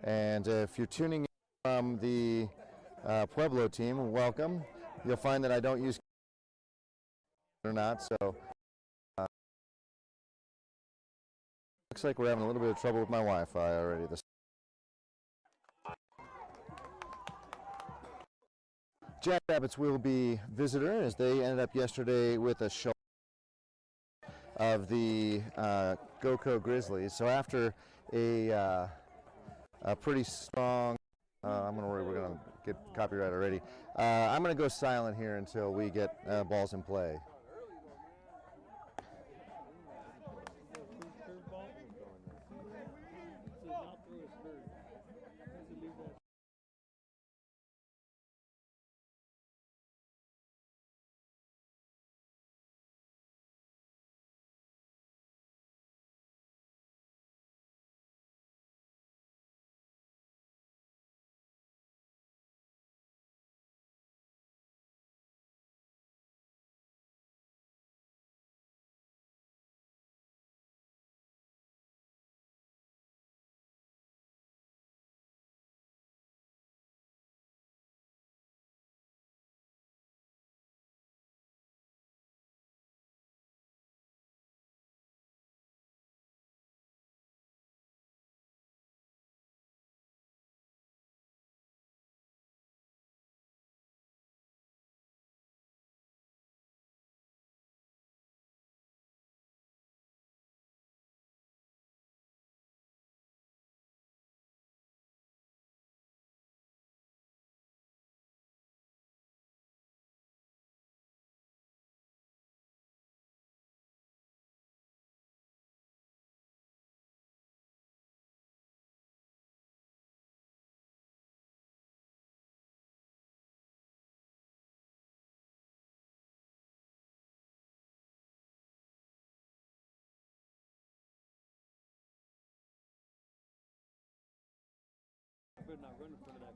And if you're tuning in from the Pueblo team, welcome. You'll find that I don't use or not, so looks like we're having a little bit of trouble with my Wi-Fi already. Jackrabbits will be visitor, as they ended up yesterday with a show of the GoCo Grizzlies. So after a pretty strong, I'm gonna worry we're gonna get copyright already. I'm gonna go silent here until we get balls in play.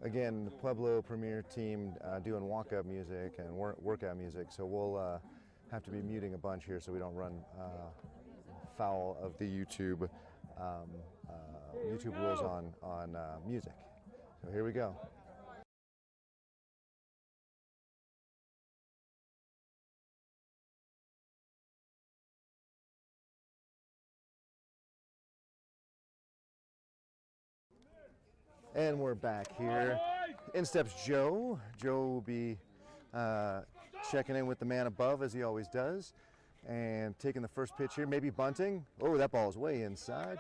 Again, the Pueblo Premier team doing walk-up music and workout music, so we'll have to be muting a bunch here so we don't run foul of the YouTube rules on music. So here we go. And we're back here. In steps Joe. Joe will be checking in with the man above, as he always does, and taking the first pitch here, maybe bunting. Oh, that ball is way inside.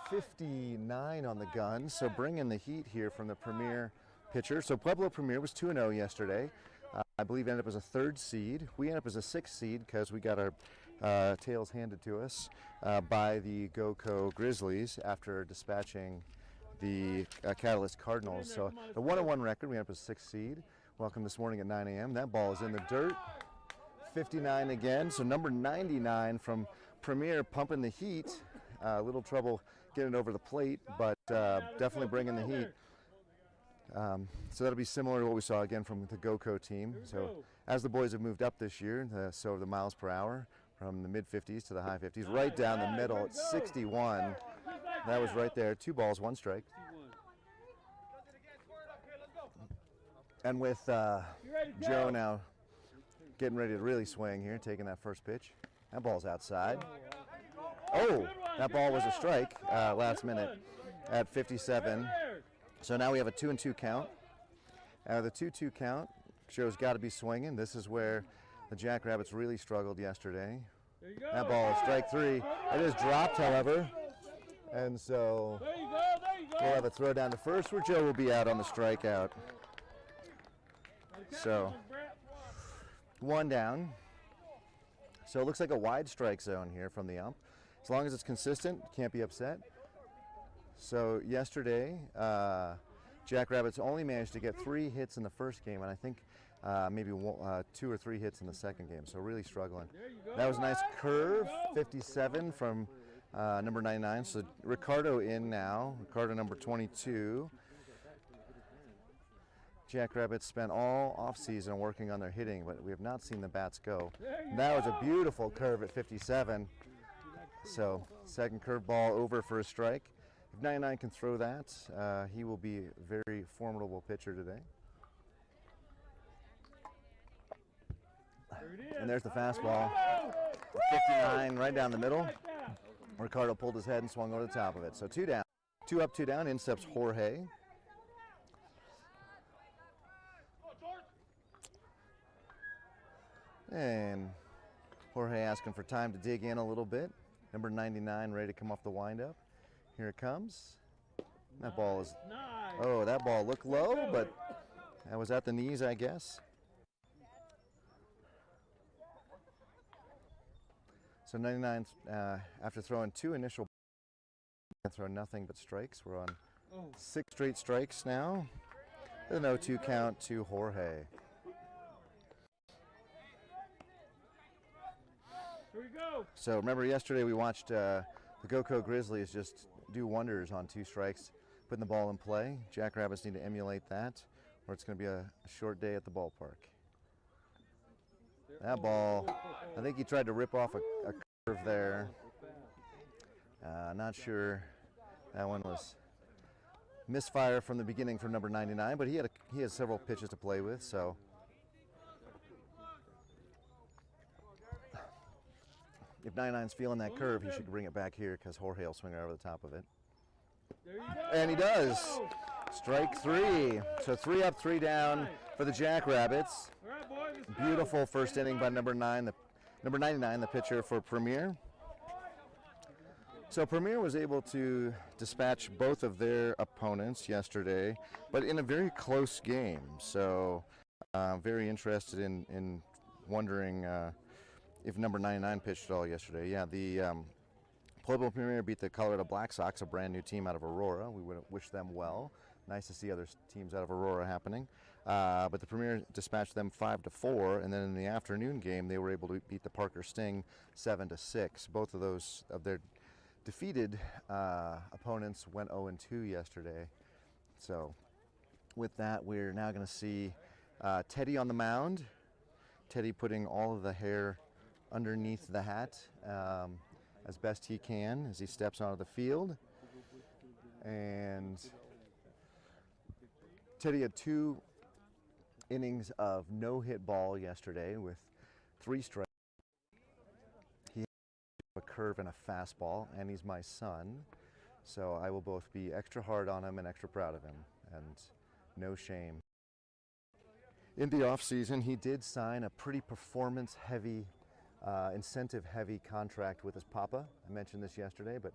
59 on the gun, so bringing the heat here from the Premier pitcher. So Pueblo Premier was 2-0 yesterday. I believe ended up as a 3rd seed. We ended up as a 6th seed because we got our tails handed to us by the GoCo Grizzlies after dispatching the Catalyst Cardinals. So the 1-1 record, we ended up as 6th seed. Welcome this morning at 9 a.m. That ball is in the dirt. 59 again, so number 99 from Premier pumping the heat. A little trouble getting it over the plate, but definitely bringing the heat. So that'll be similar to what we saw again from the GoCo team. So as the boys have moved up this year, so the miles per hour from the mid-50s to the high 50s, right down the middle at 61. That was right there. 2 balls, 1 strike. And with Joe now getting ready to really swing here, taking that first pitch. That ball's outside. Oh, that ball was a strike last minute at 57. So now we have a 2-2 count. The 2-2 count, Joe's got to be swinging. This is where the Jackrabbits really struggled yesterday. That ball is strike 3. It is dropped, however. And so we'll have a throw down to first where Joe will be out on the strikeout. So 1 down. So it looks like a wide strike zone here from the ump. As long as it's consistent, can't be upset. So yesterday, Jackrabbits only managed to get 3 hits in the first game, and I think maybe 2 or 3 hits in the second game. So really struggling. That was a nice curve, 57 from number 99. So Ricardo in now, Ricardo number 22. Jackrabbits spent all offseason working on their hitting, but we have not seen the bats go. That was a beautiful curve at 57. So second curve ball over for a strike. If 99 can throw that, he will be a very formidable pitcher today. And there's the fastball. 59 right down the middle. Ricardo pulled his head and swung over the top of it. So 2 down. 2 up, 2 down. In steps Jorge. And Jorge asking for time to dig in a little bit. Number 99 ready to come off the windup. Here it comes. That ball is, oh, that ball looked low, but that was at the knees, I guess. So 99, after throwing 2 initial, throw nothing but strikes. We're on 6 straight strikes now. The 0-2 count to Jorge. Here we go. So remember yesterday we watched the GoCo Grizzlies just do wonders on 2 strikes, putting the ball in play. Jackrabbits need to emulate that, or it's going to be a short day at the ballpark. That ball, I think he tried to rip off a curve there. Not sure. That one was misfire from the beginning from number 99, but he had several pitches to play with, so. If 99's feeling that curve, he should bring it back here because Jorge will swing right over the top of it. And he does. Strike 3. So 3 up, 3 down for the Jackrabbits. Beautiful first inning by number 99, the pitcher for Premier. So Premier was able to dispatch both of their opponents yesterday, but in a very close game. So very interested in wondering if number 99 pitched at all yesterday. Yeah, the Pueblo Premier beat the Colorado Black Sox, a brand new team out of Aurora. We would wish them well. Nice to see other teams out of Aurora happening. But the Premier dispatched them 5-4, and then in the afternoon game, they were able to beat the Parker Sting 7-6. Both of those of their defeated opponents went 0-2 yesterday. So with that, we're now going to see Teddy on the mound. Teddy putting all of the hair underneath the hat as best he can as he steps onto the field. And Teddy had 2 innings of no-hit ball yesterday with 3 strikes. He had a curve and a fastball, and he's my son, so I will both be extra hard on him and extra proud of him, and no shame. In the off-season, he did sign a pretty performance-heavy, incentive-heavy contract with his papa. I mentioned this yesterday, but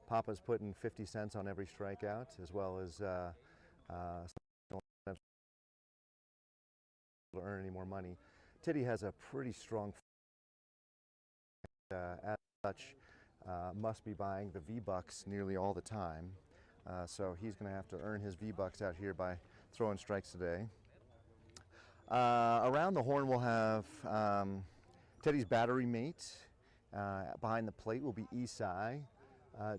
papa's putting 50 cents on every strikeout, as well as to earn any more money. Teddy has a pretty strong, as such, must be buying the V-Bucks nearly all the time. So he's going to have to earn his V-Bucks out here by throwing strikes today. Around the horn we'll have Teddy's battery mate. Behind the plate will be Isai.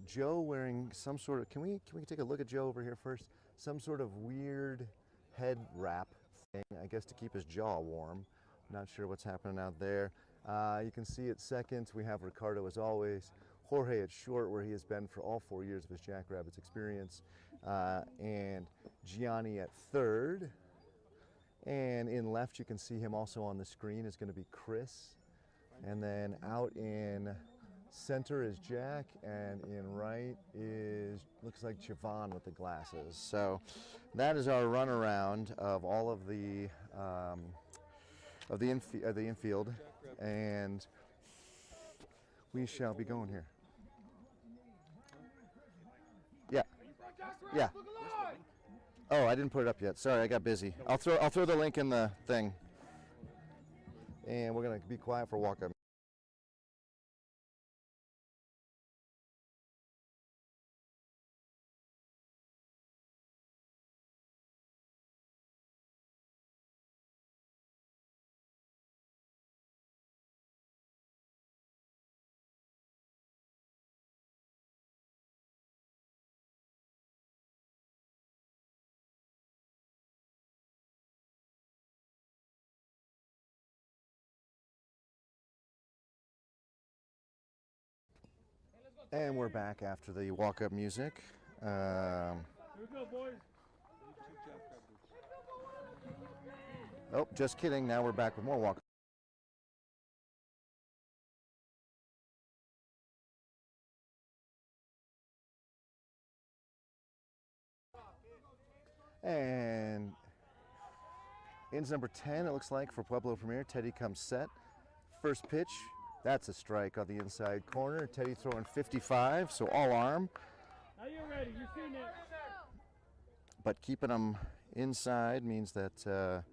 Joe wearing some sort of, can we take a look at Joe over here first? Some sort of weird head wrap thing, I guess to keep his jaw warm. Not sure what's happening out there. You can see at second we have Ricardo as always. Jorge at short, where he has been for all 4 years of his Jackrabbits experience. And Gianni at third. And in left, you can see him also on the screen, is going to be Chris. And then out in center is Jack, and in right looks like Javon with the glasses. So that is our runaround of all of the infield, and we shall be going here. Yeah. Yeah. Oh, I didn't put it up yet. Sorry, I got busy. I'll throw the link in the thing. And we're gonna be quiet for walk-up. And we're back after the walk-up music. we go, boys. Oh, just kidding. Now we're back with more walk. And ins number 10, it looks like, for Pueblo Premier. Teddy comes set. First pitch, that's a strike on the inside corner. Teddy throwing 55, so all arm. Now you're ready. You've seen it. But keeping him inside means that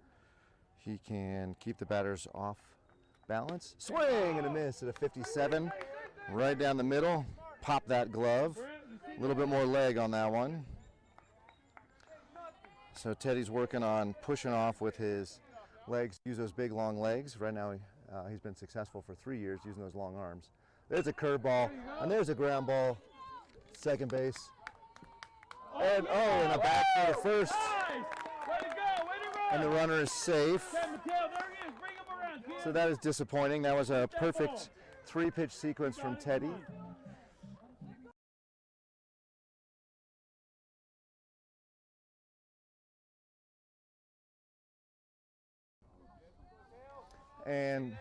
he can keep the batters off balance. Swing and a miss at a 57. Right down the middle. Pop that glove. A little bit more leg on that one. So Teddy's working on pushing off with his legs. Use those big long legs. Right now he's been successful for 3 years using those long arms. There's a curveball, and there's a ground ball. Second base. And and a back for the first. And the runner is safe. So that is disappointing. That was a perfect 3-pitch sequence from Teddy. And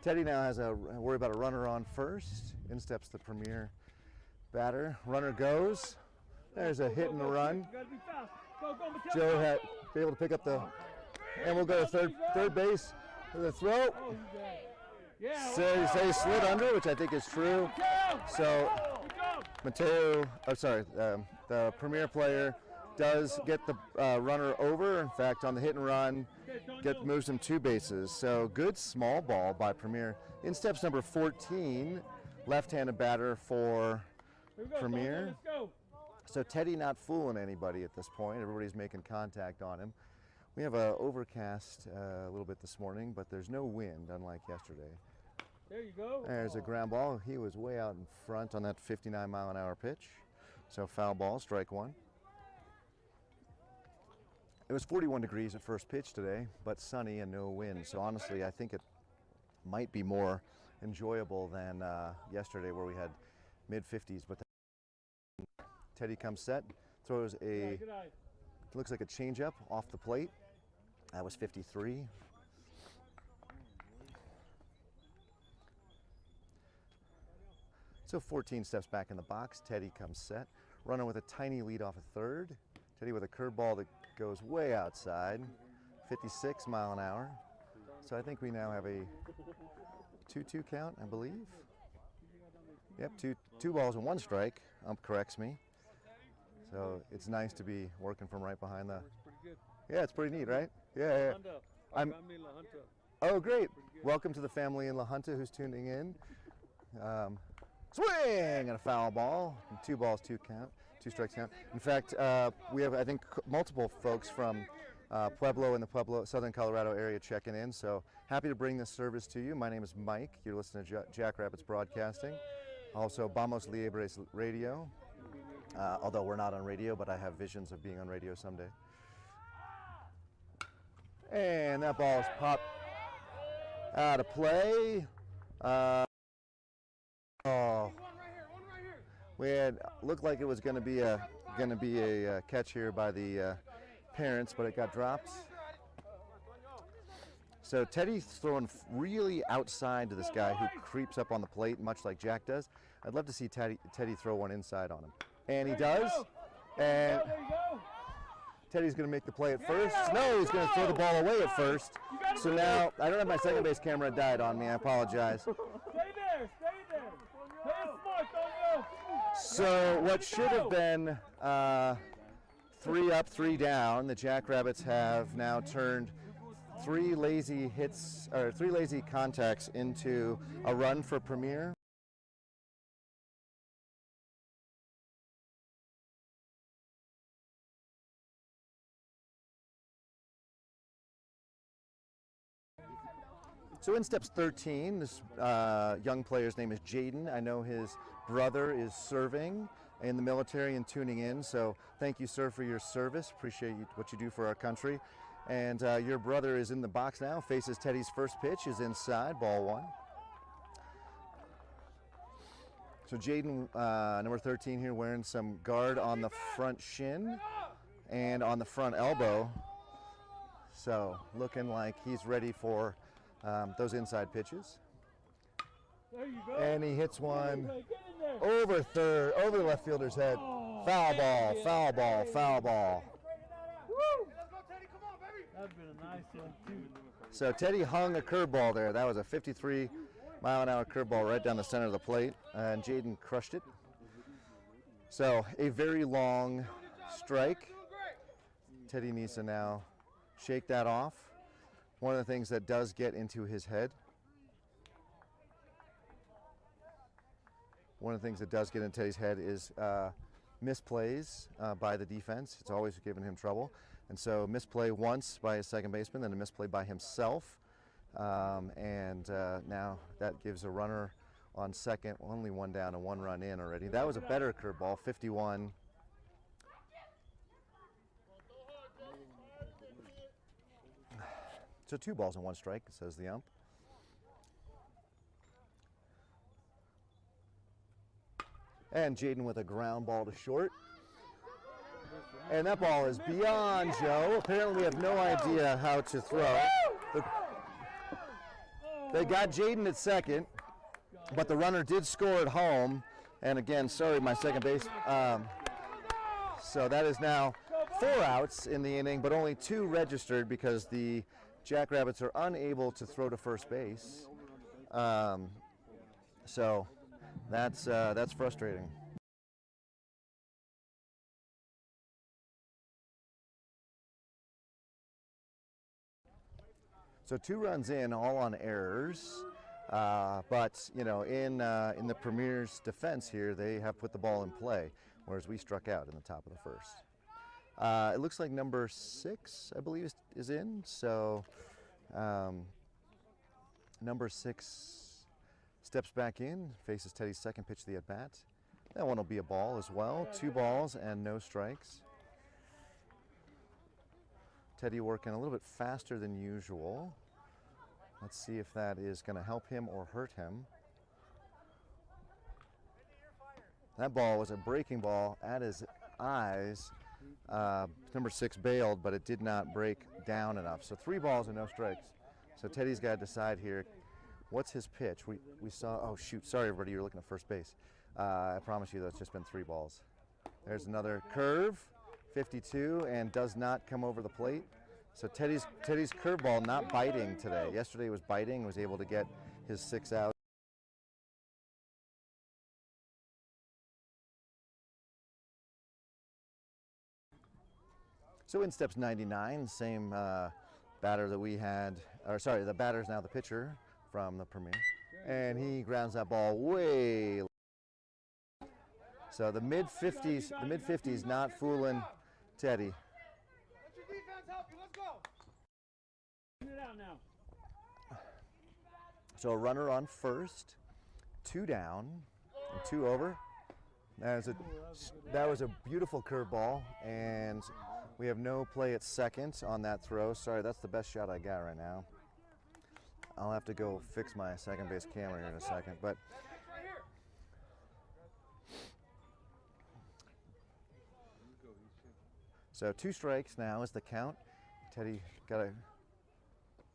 Teddy now has a worry about a runner on first. In steps the Premier batter. Runner goes. There's a hit and a run. Joe had be able to pick up the, and we'll go to third base for the throw. So he slid under, which I think is true. So the Premier player does get the runner over. In fact, on the hit and run, moves him 2 bases. So good small ball by Premier. In steps number 14, left-handed batter for Premier. So Teddy not fooling anybody at this point. Everybody's making contact on him. We have a overcast a little bit this morning, but there's no wind, unlike yesterday. There you go. There's a ground ball. He was way out in front on that 59-mile-an-hour pitch. So foul ball, strike one. It was 41 degrees at first pitch today, but sunny and no wind. So honestly, I think it might be more enjoyable than yesterday, where we had mid-50s. But Teddy comes set, throws looks like a changeup off the plate. That was 53. So 14 steps back in the box. Teddy comes set. Runner with a tiny lead off a third. Teddy with a curveball that goes way outside. 56 mile an hour. So I think we now have a 2-2 count, I believe. Yep, two balls and 1 strike. Corrects me. So it's nice to be working from right behind the. Yeah, it's pretty neat, right? Yeah. Oh, great! Welcome to the family in La Junta who's tuning in. Swing and a foul ball. 2 balls, 2 count, 2 strikes count. In fact, we have, I think, multiple folks from Pueblo and the Southern Colorado area checking in. So happy to bring this service to you. My name is Mike. You're listening to Jackrabbits Broadcasting. Also, Vamos Liebres Radio. Although we're not on radio, but I have visions of being on radio someday. And that ball is popped out of play. We had looked like it was going to be a catch here by the parents, but it got dropped. So Teddy's throwing really outside to this guy who creeps up on the plate, much like Jack does. I'd love to see Teddy throw one inside on him. And he does. And Teddy's going to make the play at first. No, he's going to throw the ball away at first. So now, I don't have my second base camera. It died on me. I apologize. Stay there. Play it smart, don't go. So what should have been 3 up, 3 down, the Jackrabbits have now turned 3 lazy hits, or 3 lazy contacts into a run for Premier. So in steps 13, this young player's name is Jaden. I know his brother is serving in the military and tuning in, so thank you, sir, for your service. Appreciate what you do for our country. And your brother is in the box now, faces Teddy's first pitch, is inside, ball 1. So Jaden, number 13 here, wearing some guard on the front shin and on the front elbow. So looking like he's ready for those inside pitches. There you go. And he hits one Get in there. over third, over the left fielder's head. Foul ball, foul ball, foul ball. Woo! That'd been a nice one, too. So Teddy hung a curveball there. That was a 53-mile-an-hour curveball right down the center of the plate, and Jaden crushed it. So a very long strike. Teddy needs to now shake that off. One of the things that does get into his head. One of the things that does get into Teddy's head is misplays by the defense. It's always given him trouble. And so misplay once by his second baseman, then a misplay by himself. Now that gives a runner on second, only one down and one run in already. That was a better curveball, 51. So 2 balls and 1 strike, says the ump. And Jaden with a ground ball to short. And that ball is beyond Joe. Apparently we have no idea how to throw. They got Jaden at second, but the runner did score at home. And again, sorry, my second base. So that is now 4 outs in the inning, but only 2 registered because the Jackrabbits are unable to throw to first base. So that's frustrating. So 2 runs in, all on errors. But you know, in the Premier's defense here, they have put the ball in play, whereas we struck out in the top of the first. It looks like number 6, I believe, is in. So number 6 steps back in, faces Teddy's second pitch of the at-bat. That one will be a ball as well. 2 balls and no strikes. Teddy working a little bit faster than usual. Let's see if that is going to help him or hurt him. That ball was a breaking ball at his eyes. Number 6 bailed, but it did not break down enough. So 3 balls and no strikes. So Teddy's got to decide here, what's his pitch? We saw, oh shoot, sorry everybody, you're looking at first base. I promise you that's just been 3 balls. There's another curve, 52, and does not come over the plate. So Teddy's curveball not biting today. Yesterday it was biting, was able to get his 6 out. So in steps 99, same batter that we had, or sorry, the batter's now the pitcher from the Premier. And he grounds that ball way. So the mid-50s not fooling Teddy. So a runner on first, 2 down, and 2 over. That was a beautiful curveball, and we have no play at second on that throw. Sorry, that's the best shot I got right now. I'll have to go fix my second base camera here in a second, but so 2 strikes now is the count. Teddy got a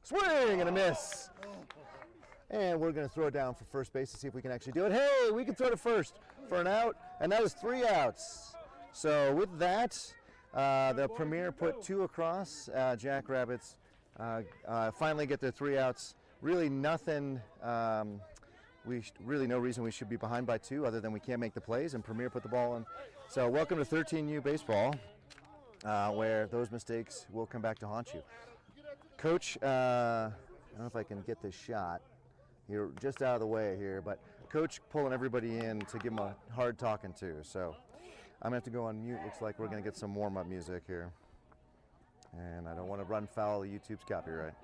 swing and a miss. And we're going to throw it down for first base to see if we can actually do it. Hey, we can throw to first for an out, and that was 3 outs. So with that, the Premier put 2 across. Jackrabbits finally get their 3 outs. Really nothing, really no reason we should be behind by 2 other than we can't make the plays, and Premier put the ball in. So welcome to 13U baseball, where those mistakes will come back to haunt you. Coach, I don't know if I can get this shot. You're just out of the way here, but Coach pulling everybody in to give him a hard talking to. So I'm gonna have to go on mute. Looks like we're gonna get some warm-up music here. And I don't want to run foul of YouTube's copyright.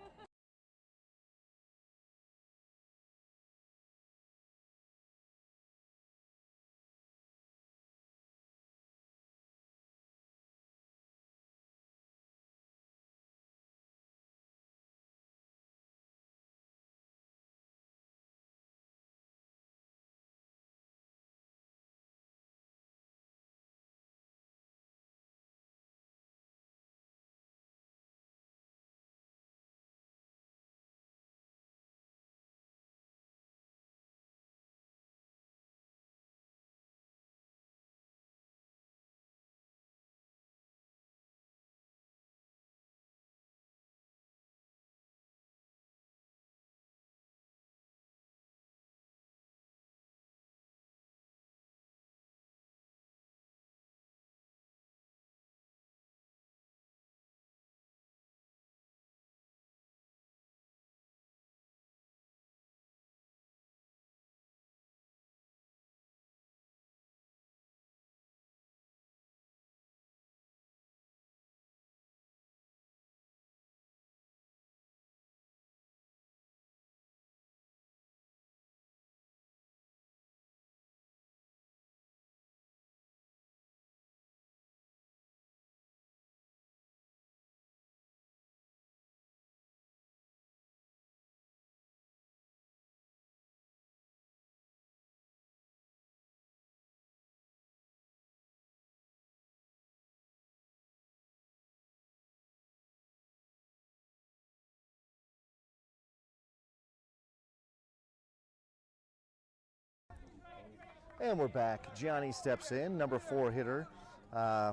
And we're back. Gianni steps in, number 4 hitter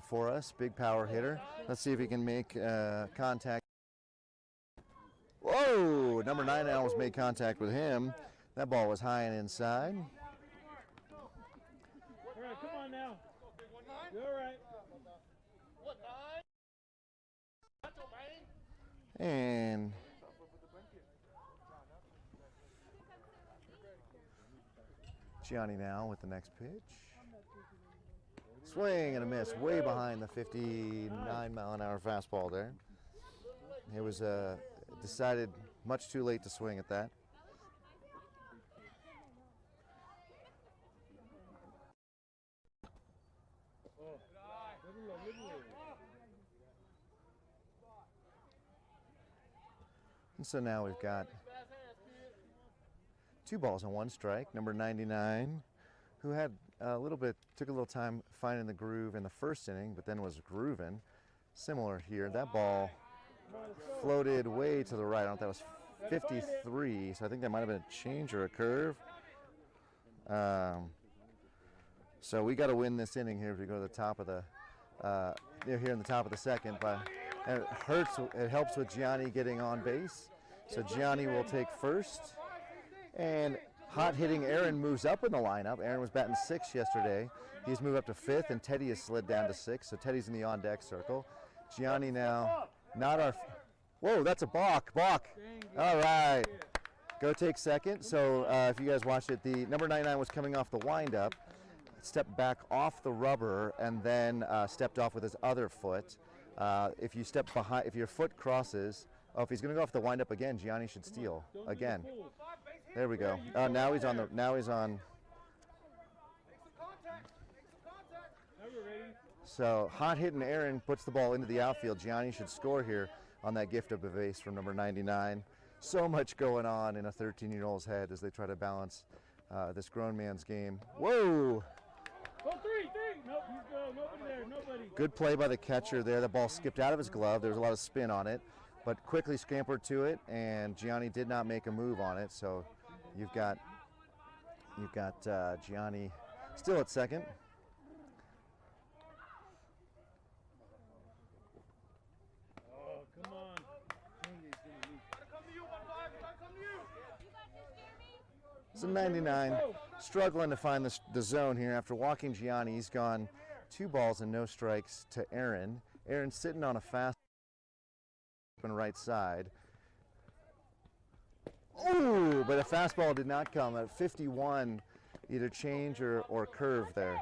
for us, big power hitter. Let's see if he can make contact. Whoa! Number 9 almost made contact with him. That ball was high and inside. All right, come on now. You're all right. And Gianni now with the next pitch. Swing and a miss, way behind the 59-mile-an-hour fastball there. It was decided much too late to swing at that. And so now we've got 2 balls and 1 strike. Number 99, who had took a little time finding the groove in the first inning, but then was grooving. Similar here. That ball floated way to the right. I don't know if that was 53, so I think that might have been a change or a curve. So we got to win this inning here if we go to the top of the here in the top of the second. But and it helps with Gianni getting on base. So Gianni will take first. And hot hitting Aaron moves up in the lineup. Aaron was batting 6th yesterday. He's moved up to 5th, and Teddy has slid down to 6th. So Teddy's in the on deck circle. Gianni now, not our. Whoa, that's a balk. Balk. All right. Go take second. So if you guys watched it, the number 99 was coming off the windup, stepped back off the rubber, and then stepped off with his other foot. If you step behind, if your foot crosses, if he's going to go off the windup again, Gianni should steal again. There we go. Now he's on the. Now he's on. So hot hitting Aaron puts the ball into the outfield. Gianni should score here on that gift of a base from number 99. So much going on in a 13-year-old's head as they try to balance this grown man's game. Whoa! Go three. Nope, he's good. Nobody there. Nobody. Good play by the catcher there. The ball skipped out of his glove. There was a lot of spin on it, but quickly scampered to it, and Gianni did not make a move on it. So you've got Gianni still at second. Oh, come on. So 99 struggling to find the zone here after walking Gianni. He's gone 2 balls and no strikes to Aaron. Aaron's sitting on a fast open right side. Ooh, but a fastball did not come at 51, either change or curve there.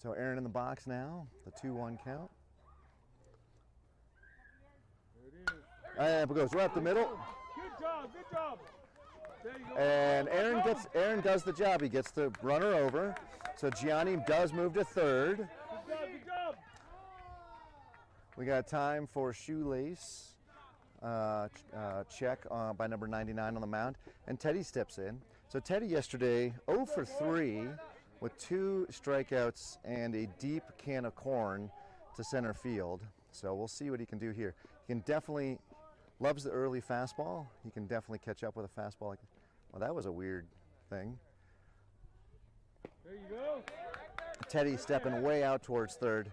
So Aaron in the box now, the 2-1 count. And it goes right up the middle. Good job. There you go. And Aaron does the job. He gets the runner over. So Gianni does move to third. Good job. We got time for shoelace check by number 99 on the mound. And Teddy steps in. So Teddy yesterday 0 for 3 with 2 strikeouts and a deep can of corn to center field. So we'll see what he can do here. He can definitely, loves the early fastball. He can definitely catch up with a fastball. Well, that was a weird thing. There you go. Teddy stepping way out towards third.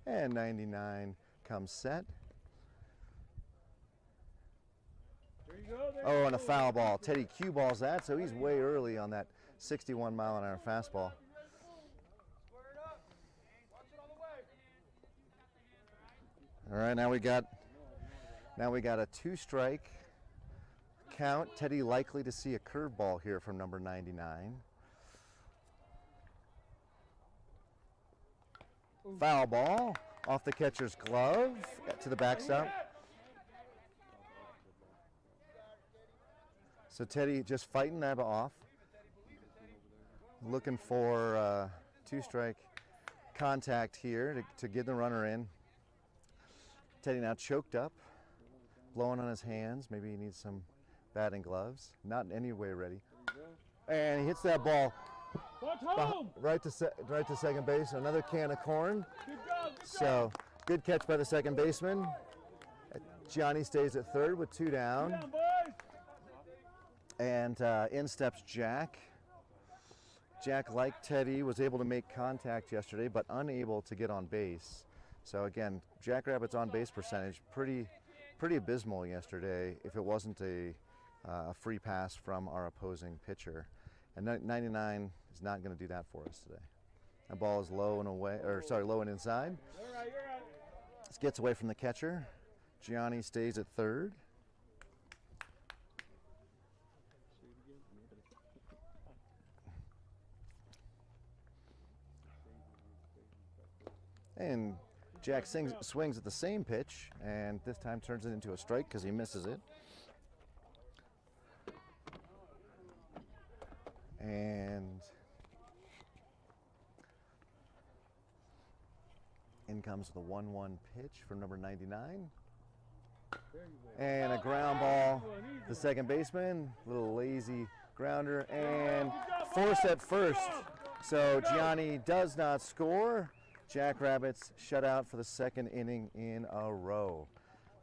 And 99 comes set. There you go. Oh, and a foul ball. Teddy cue balls that, so he's way early on that 61-mile-an-hour fastball. All right, now we got a 2-strike count. Teddy likely to see a curveball here from number 99. Foul ball off the catcher's glove to the backstop. So Teddy just fighting that off. Looking for 2-strike contact here to get the runner in. Teddy now choked up, blowing on his hands. Maybe he needs some batting gloves. Not in any way ready. And he hits that ball Watch home. right to second base. Another can of corn. Good job. Good job. So good catch by the second baseman. Gianni stays at third with 2 down. Get down, boys. And in steps Jack. Jack, like Teddy, was able to make contact yesterday, but unable to get on base. So again, Jackrabbit's on base percentage pretty abysmal yesterday. If it wasn't a free pass from our opposing pitcher, and 99 is not going to do that for us today. That ball is low and away, or sorry, low and inside. You're right. You're right. This gets away from the catcher. Gianni stays at third. And Jack swings at the same pitch, and this time turns it into a strike because he misses it. And in comes the 1-1 pitch from number 99. And a ground ball. The second baseman, little lazy grounder, and force at first. So Gianni does not score. Jackrabbits shut out for the second inning in a row.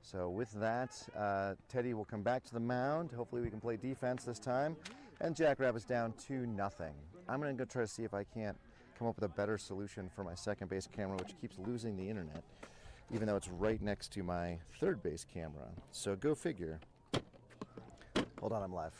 So with that, Teddy will come back to the mound. Hopefully we can play defense this time. And Jackrabbits down 2-0. I'm going to go try to see if I can't come up with a better solution for my second base camera, which keeps losing the internet, even though it's right next to my third base camera. So go figure. Hold on, I'm live.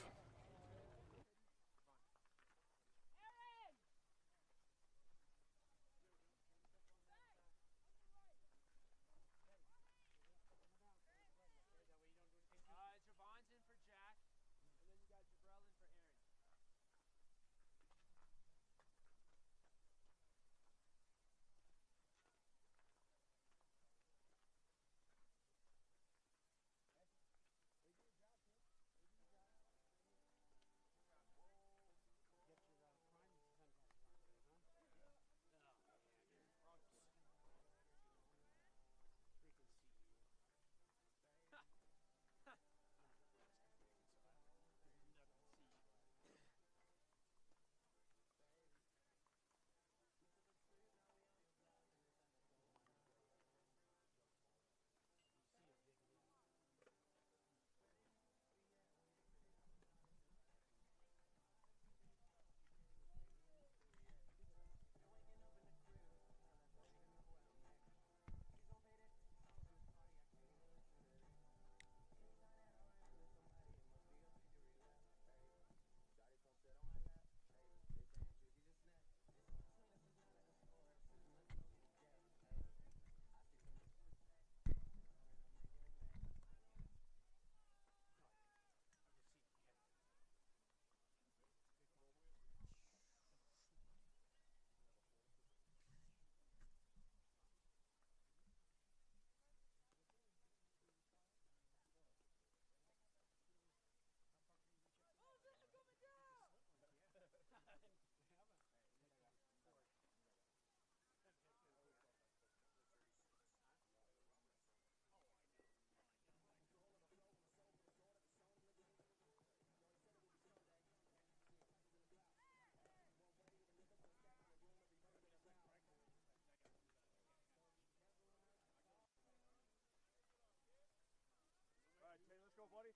All right, Taylor, let's go, buddy.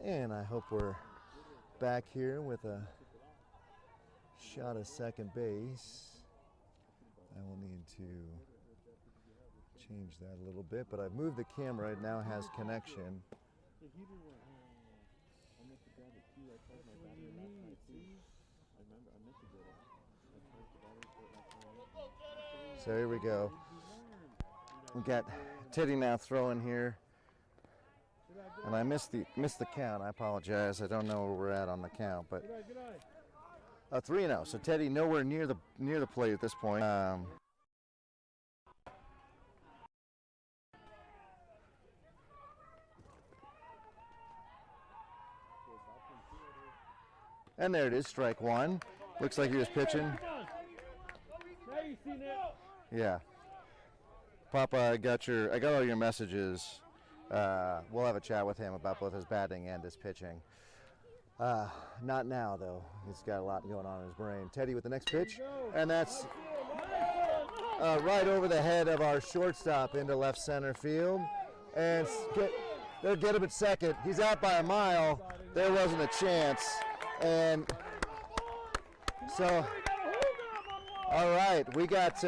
And I hope we're back here with a shot of second base. I will need to change that a little bit, but I've moved the camera. It now has connection. So here we go. We got Teddy now throwing here. And I missed the count. I apologize. I don't know where we're at on the count, but 3-0. So Teddy nowhere near the plate at this point. And there it is, strike one. Looks like he was pitching. Now you seen it. Yeah. Papa, I got all your messages. We'll have a chat with him about both his batting and his pitching. Not now, though. He's got a lot going on in his brain. Teddy with the next pitch, and that's right over the head of our shortstop into left center field. And they'll get him at second. He's out by a mile. There wasn't a chance. And so, all right, we got,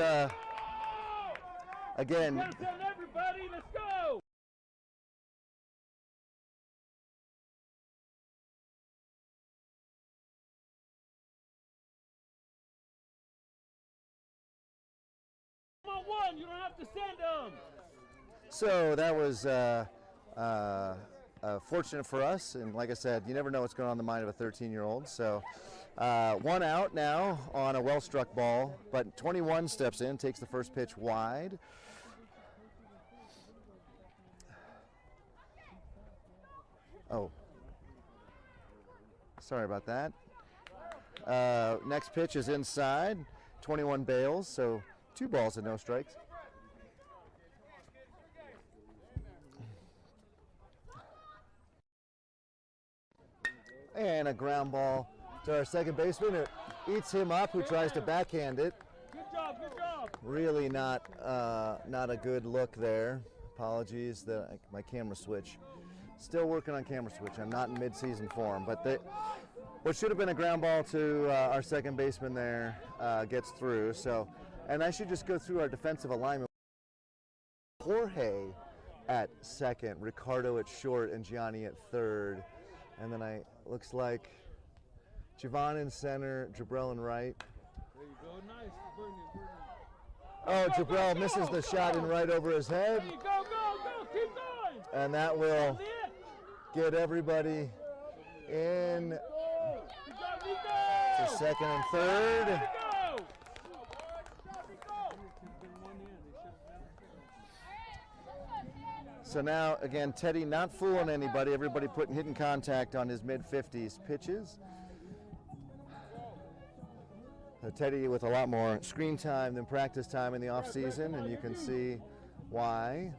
again, Everybody, let's go. One, you don't have to send them. so that was fortunate for us, and like I said, you never know what's going on in the mind of a 13-year-old. So one out now on a well-struck ball, but 21 steps in, takes the first pitch wide. Oh, sorry about that. Next pitch is inside, 21 bails, so 2 balls and no strikes. And a ground ball to our second baseman. It eats him up, who tries to backhand it. Good job, good job. Really not a good look there. Apologies, my camera switch. Still working on camera switch. I'm not in mid-season form, but what should have been a ground ball to our second baseman there gets through. So, and I should just go through our defensive alignment. Jorge at second, Ricardo at short, and Gianni at third. And then looks like Javon in center, Jabrell in right. There you go, nice. Oh, Jabrell misses the shot in right over his head. There you go, keep going. And that will get everybody in to second and third. So now, again, Teddy not fooling anybody. Everybody hitting contact on his mid-50s pitches. So Teddy with a lot more screen time than practice time in the offseason, and you can see why.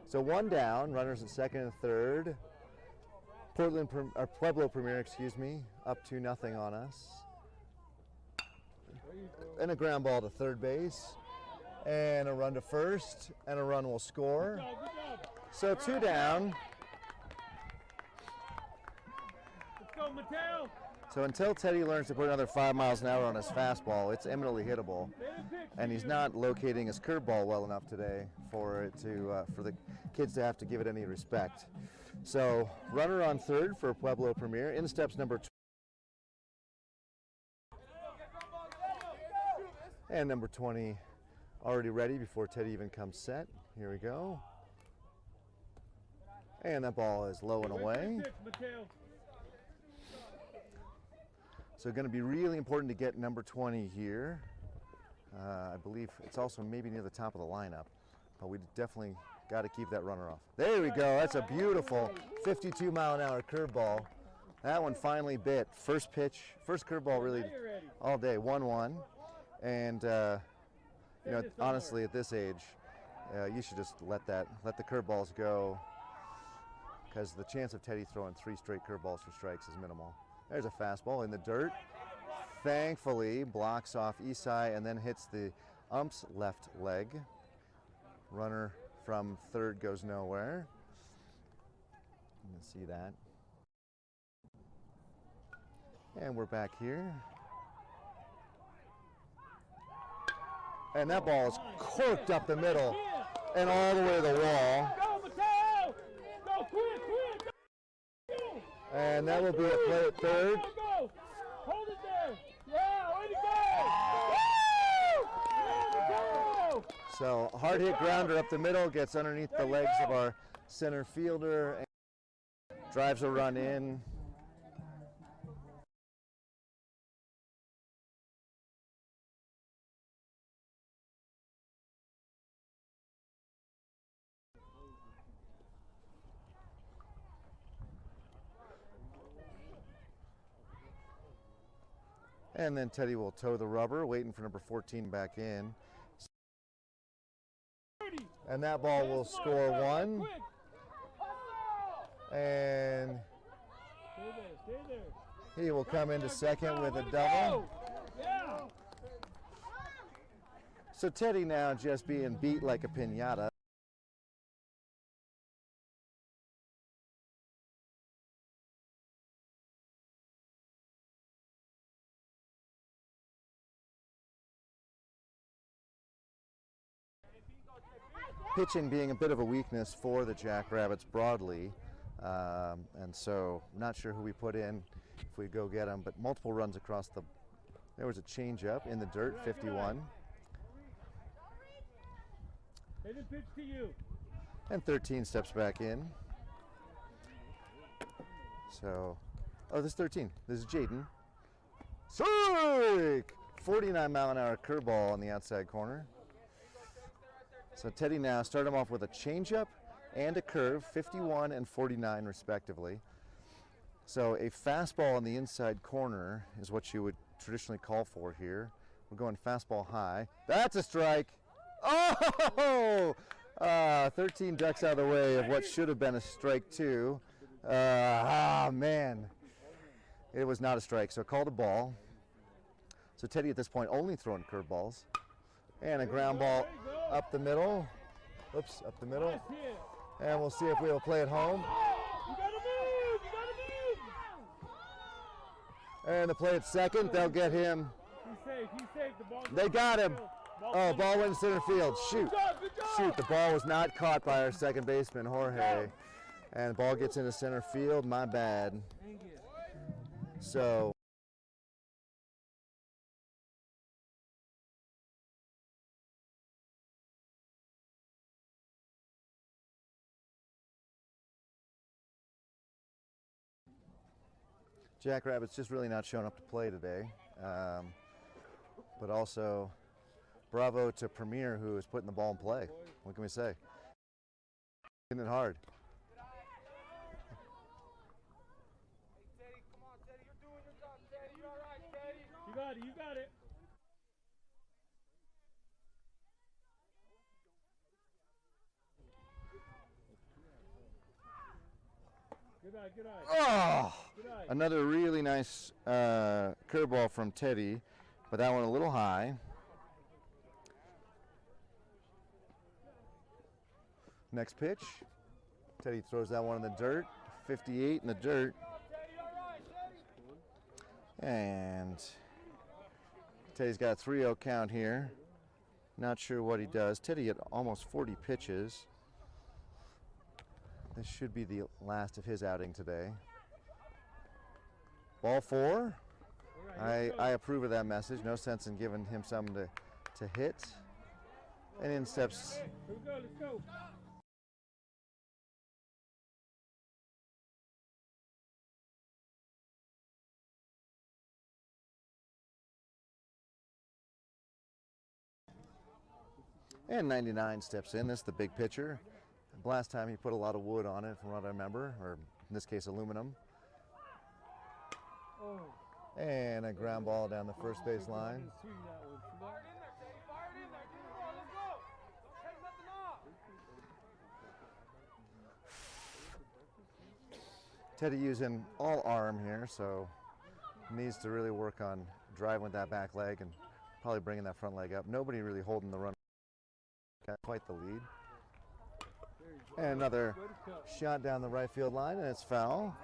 So one down, runners at second and third. Pueblo Premier, up 2-0 on us. And a ground ball to third base. And a run to first, and a run will score. So 2 down. Let's go, Mateo. So until Teddy learns to put another 5 miles an hour on his fastball, it's eminently hittable. And he's not locating his curveball well enough today for the kids to have to give it any respect. So runner on third for Pueblo Premier. In steps number 2. And number 20 already ready before Teddy even comes set. Here we go. And that ball is low and away. So going to be really important to get number 20 here. I believe it's also maybe near the top of the lineup, but we definitely got to keep that runner off. There we go. That's a beautiful 52-mile-an-hour curveball. That one finally bit. First pitch, first curveball really all day. 1-1. And honestly, at this age, you should just let the curveballs go, because the chance of Teddy throwing 3 straight curveballs for strikes is minimal. There's a fastball in the dirt. Thankfully, blocks off Isai and then hits the ump's left leg. Runner from third goes nowhere. You can see that. And we're back here. And that ball is corked up the middle and all the way to the wall. Go, Mateo! Go, quick! Go. And that will be a play at third. Go! Hold it there! Yeah, way to go! Woo! So hard hit grounder up the middle, gets underneath the legs of our center fielder and drives a run in. And then Teddy will toe the rubber, waiting for number 14 back in. And that ball will score 1. And he will come into second with a double. So Teddy now just being beat like a piñata. Pitching being a bit of a weakness for the Jackrabbits broadly, and so not sure who we put in if we go get them, but multiple runs across the. There was a changeup in the dirt, 51. And 13 steps back in. So, oh, this is 13. This is Jaden. Strike! 49-mile-an-hour curveball on the outside corner. So Teddy now start him off with a changeup and a curve, 51 and 49 respectively. So a fastball on the inside corner is what you would traditionally call for here. We're going fastball high. That's a strike. Oh! 13 ducks out of the way of what should have been a strike 2. Man. It was not a strike, so call the ball. So Teddy at this point only throwing curveballs. And a ground ball up the middle. Oops, up the middle. And we'll see if we'll play it home. And the play at second, they'll get him. He's safe. They got him. Oh, ball went in center field. Shoot. Shoot, the ball was not caught by our second baseman, Jorge. And the ball gets into center field, my bad. So. Jackrabbits just really not showing up to play today. But also, bravo to Premier, who is putting the ball in play. What can we say? Hitting it hard. You got it. Good eye. Oh! Another really nice curveball from Teddy, but that one a little high. Next pitch. Teddy throws that one in the dirt. 58 in the dirt. And Teddy's got a 3-0 count here. Not sure what he does. Teddy had almost 40 pitches. This should be the last of his outing today. Ball 4. I approve of that message. No sense in giving him something to hit. And in steps. Here we go, let's go. And 99 steps in. This is the big pitcher. Last time he put a lot of wood on it, from what I remember, or in this case, aluminum. And a ground ball down the first base line. Teddy using all arm here, so needs to really work on driving with that back leg and probably bringing that front leg up. Nobody really holding the run. Got quite the lead. And another shot down the right field line, and it's foul.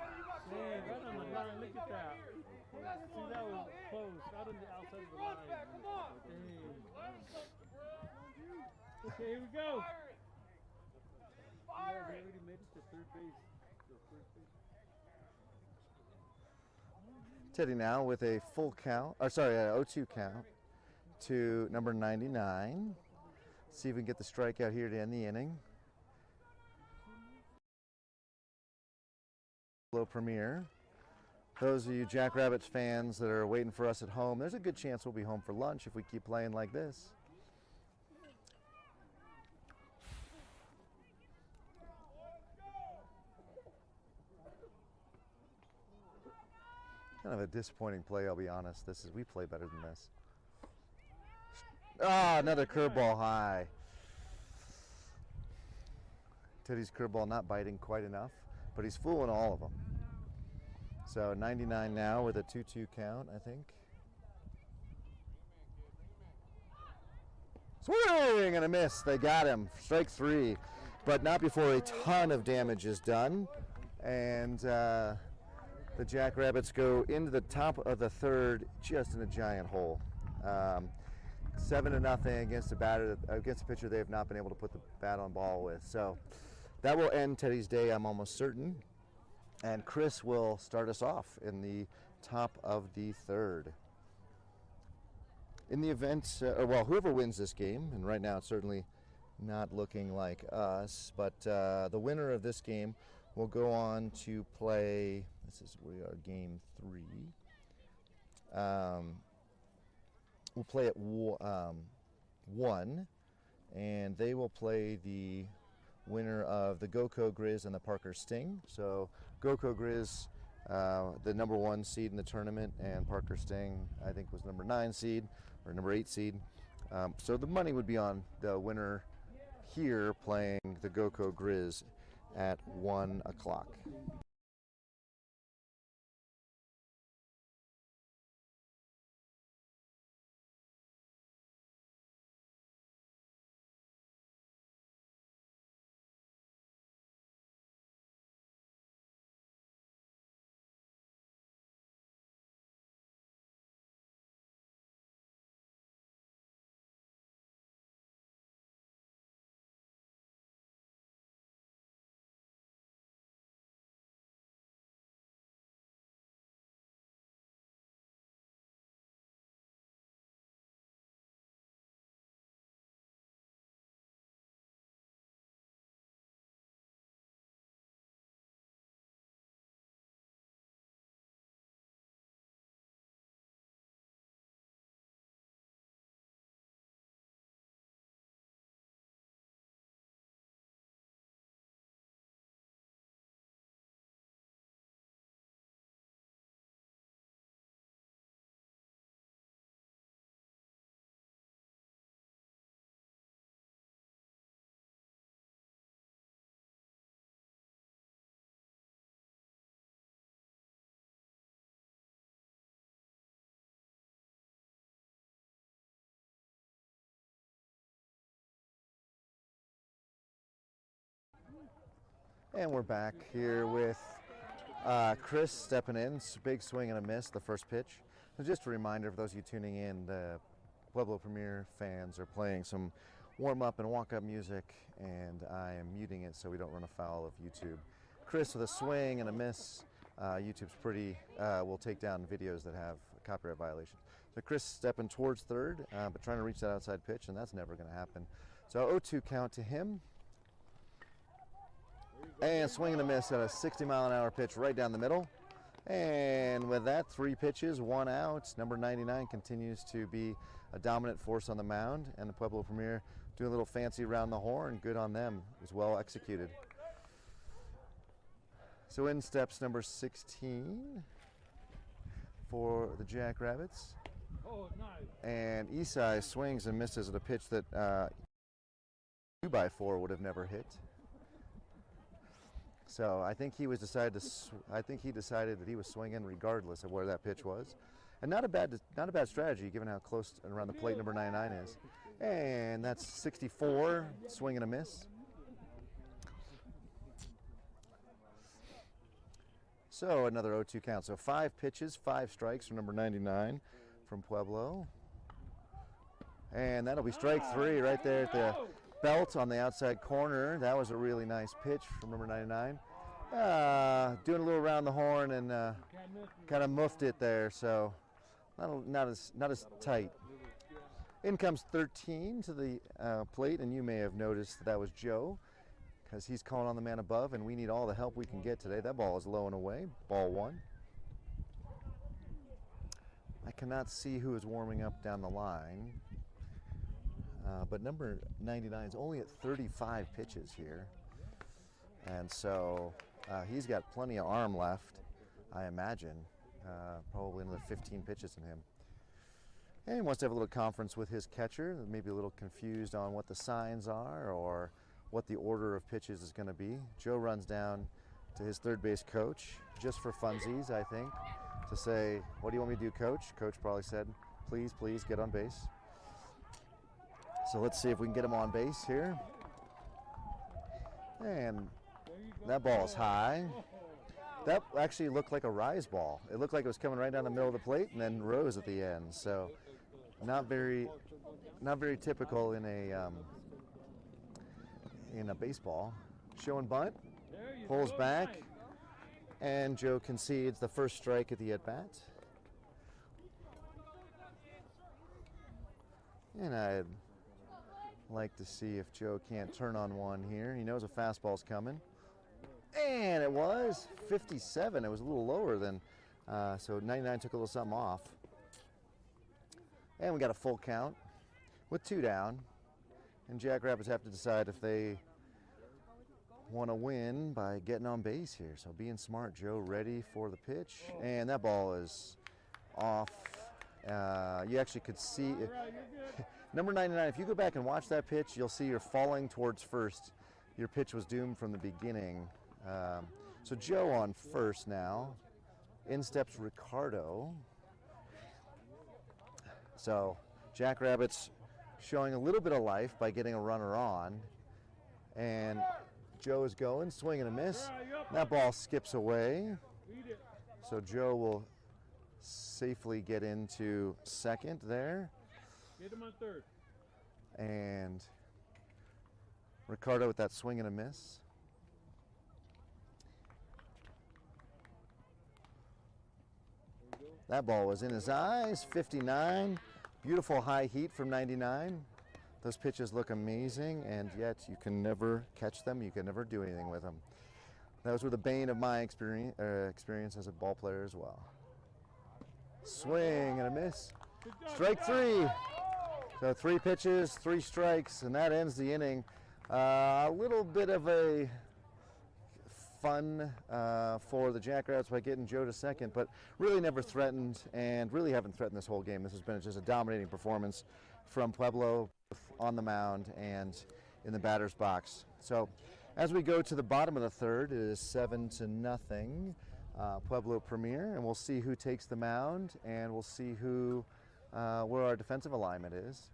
Man, right on the line. Look at that. See, that was close. Not on the outside of the line. Dang. Okay, here we go. They already made it to third base. Teddy now with a full count, or sorry, an 0-2 count to number 99. See if we can get the strikeout here to end the inning. Hello, Premier. Those of you Jackrabbits fans that are waiting for us at home, there's a good chance we'll be home for lunch if we keep playing like this. Kind of a disappointing play, I'll be honest. We play better than this. Ah, another curveball high. Teddy's curveball not biting quite enough, but he's fooling all of them. So 99 now with a 2-2 count, I think. Swing and a miss. They got him. Strike 3, but not before a ton of damage is done. And the Jackrabbits go into the top of the third, just in a giant hole. 7-0 against a pitcher they have not been able to put the bat on ball with. So that will end Teddy's day, I'm almost certain. And Chris will start us off in the top of the third. In the event, whoever wins this game, and right now it's certainly not looking like us, but the winner of this game will go on to play, we are game 3. We'll play at 1, and they will play the winner of the GoCo Grizz and the Parker Sting. So GoCo Grizz, the number 1 seed in the tournament, and Parker Sting, I think, was number 9 seed or number 8 seed. So the money would be on the winner here playing the GoCo Grizz at 1 o'clock. And we're back here with Chris stepping in. Big swing and a miss, the first pitch. And just a reminder for those of you tuning in, the Pueblo Premier fans are playing some warm-up and walk-up music, and I am muting it so we don't run afoul of YouTube. Chris with a swing and a miss. YouTube's will take down videos that have copyright violations. So Chris stepping towards third, but trying to reach that outside pitch, and that's never going to happen. So 0-2 count to him. And swing and a miss at a 60-mile-an-hour pitch right down the middle. And with that, 3 pitches, 1 out. Number 99 continues to be a dominant force on the mound. And the Pueblo Premier doing a little fancy around the horn. Good on them. It was well executed. So in steps number 16 for the Jackrabbits. Oh, nice. And Isai swings and misses at a pitch that 2x4 would have never hit. So I think he decided that he was swinging regardless of where that pitch was, and not a bad strategy given how close and around the plate number 99 is. And that's 64, swing and a miss. So another 0-2 count. So 5 pitches, 5 strikes from number 99 from Pueblo, and that'll be strike 3 right there at the belt on the outside corner. That was a really nice pitch from number 99. Doing a little around the horn and kind of muffed it there, so not as tight. In comes 13 to the plate, and you may have noticed that was Joe, because he's calling on the man above, and we need all the help we can get today. That ball is low and away. Ball 1. I cannot see who is warming up down the line. But number 99 is only at 35 pitches here. And so he's got plenty of arm left, I imagine. probably another 15 pitches in him. And he wants to have a little conference with his catcher, maybe a little confused on what the signs are or what the order of pitches is going to be. Joe runs down to his third base coach, just for funsies, I think, to say, what do you want me to do, coach? Coach probably said, please, please get on base. So let's see if we can get him on base here. And that ball is high. That actually looked like a rise ball. It looked like it was coming right down the middle of the plate and then rose at the end. So not very typical in a baseball. Show and bunt, pulls back, and Joe concedes the first strike at the at-bat. And I'd like to see if Joe can't turn on one here. He knows a fastball's coming. And it was 57. It was a little lower than, so 99 took a little something off. And we got a full count with 2 down. And Jackrabbits have to decide if they want to win by getting on base here. So being smart, Joe ready for the pitch. And that ball is off. You actually could see it. Number 99, if you go back and watch that pitch, you'll see you're falling towards first. Your pitch was doomed from the beginning. So Joe on first now. In steps Ricardo. So Jackrabbits showing a little bit of life by getting a runner on. And Joe is going, swing and a miss. That ball skips away. So Joe will safely get into second there. Get him on third. And Ricardo with that swing and a miss. That ball was in his eyes, 59. Beautiful high heat from 99. Those pitches look amazing, and yet you can never catch them. You can never do anything with them. Those were the bane of my experience as a ball player as well. Swing and a miss. Strike 3. So 3 pitches, 3 strikes, and that ends the inning. A little bit of a fun for the Jackrabbits by getting Joe to second, but really never threatened, and really haven't threatened this whole game. This has been just a dominating performance from Pueblo on the mound and in the batter's box. So as we go to the bottom of the third, it is 7-0 Pueblo Premier, and we'll see who takes the mound, and we'll see who where our defensive alignment is.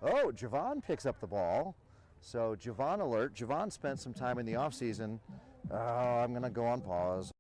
Oh, Javon picks up the ball. So Javon alert. Javon spent some time in the offseason. I'm going to go on pause.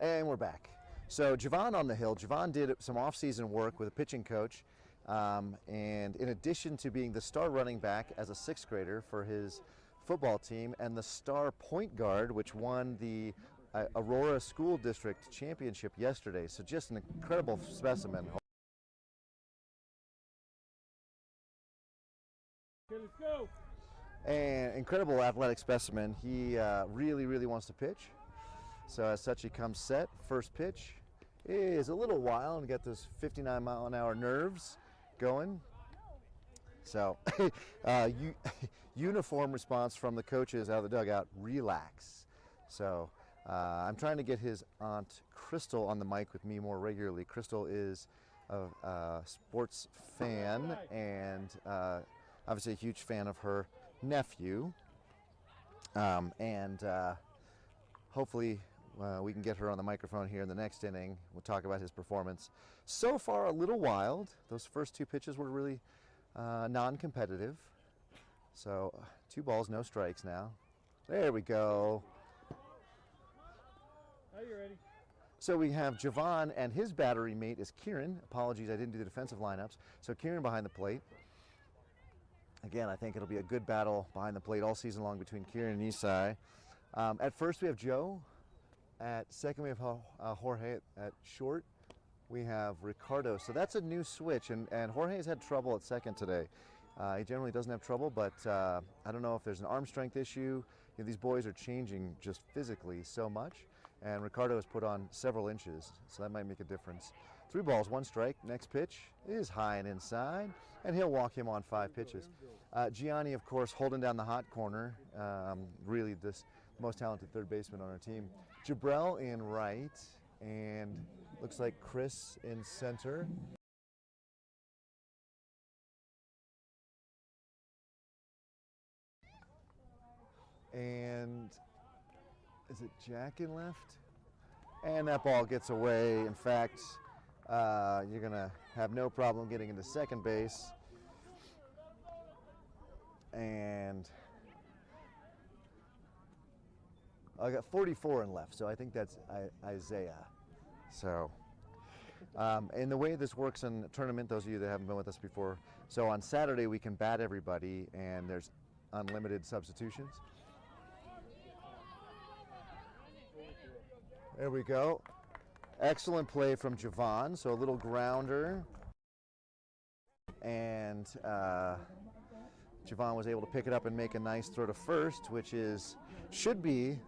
And we're back. So Javon on the hill. Javon did some off-season work with a pitching coach, and in addition to being the star running back as a sixth grader for his football team and the star point guard, which won the Aurora School District Championship yesterday. So just an incredible specimen. Okay, let's go. And incredible athletic specimen. He really wants to pitch. So as such, he comes set. First pitch is a little wild and get those 59-mile-an-hour nerves going. So uniform response from the coaches out of the dugout, relax. So I'm trying to get his aunt Crystal on the mic with me more regularly. Crystal is a sports fan and obviously a huge fan of her nephew. Hopefully we can get her on the microphone here in the next inning. We'll talk about his performance. So far, a little wild. Those first two pitches were really non-competitive. So 2 balls, no strikes now. There we go. Now you're ready. So we have Javon, and his battery mate is Kieran. Apologies, I didn't do the defensive lineups. So Kieran behind the plate. Again, I think it'll be a good battle behind the plate all season long between Kieran and Isai. At first, we have Joe. At second, we have Jorge at short. We have Ricardo. So that's a new switch, and Jorge's had trouble at second today. He generally doesn't have trouble, but I don't know if there's an arm strength issue. You know, these boys are changing just physically so much, and Ricardo has put on several inches, so that might make a difference. 3 balls, 1 strike. Next pitch is high and inside, and he'll walk him on 5 pitches. Gianni, of course, holding down the hot corner. Really, this most talented third baseman on our team. Jabrell in right, and looks like Chris in center. And is it Jack in left? And that ball gets away. In fact, you're going to have no problem getting into second base. And I got 44 in left, so I think that's Isaiah. So, and the way this works in a tournament, those of you that haven't been with us before, so on Saturday we can bat everybody, and there's unlimited substitutions. There we go. Excellent play from Javon, so a little grounder. And Javon was able to pick it up and make a nice throw to first, which should be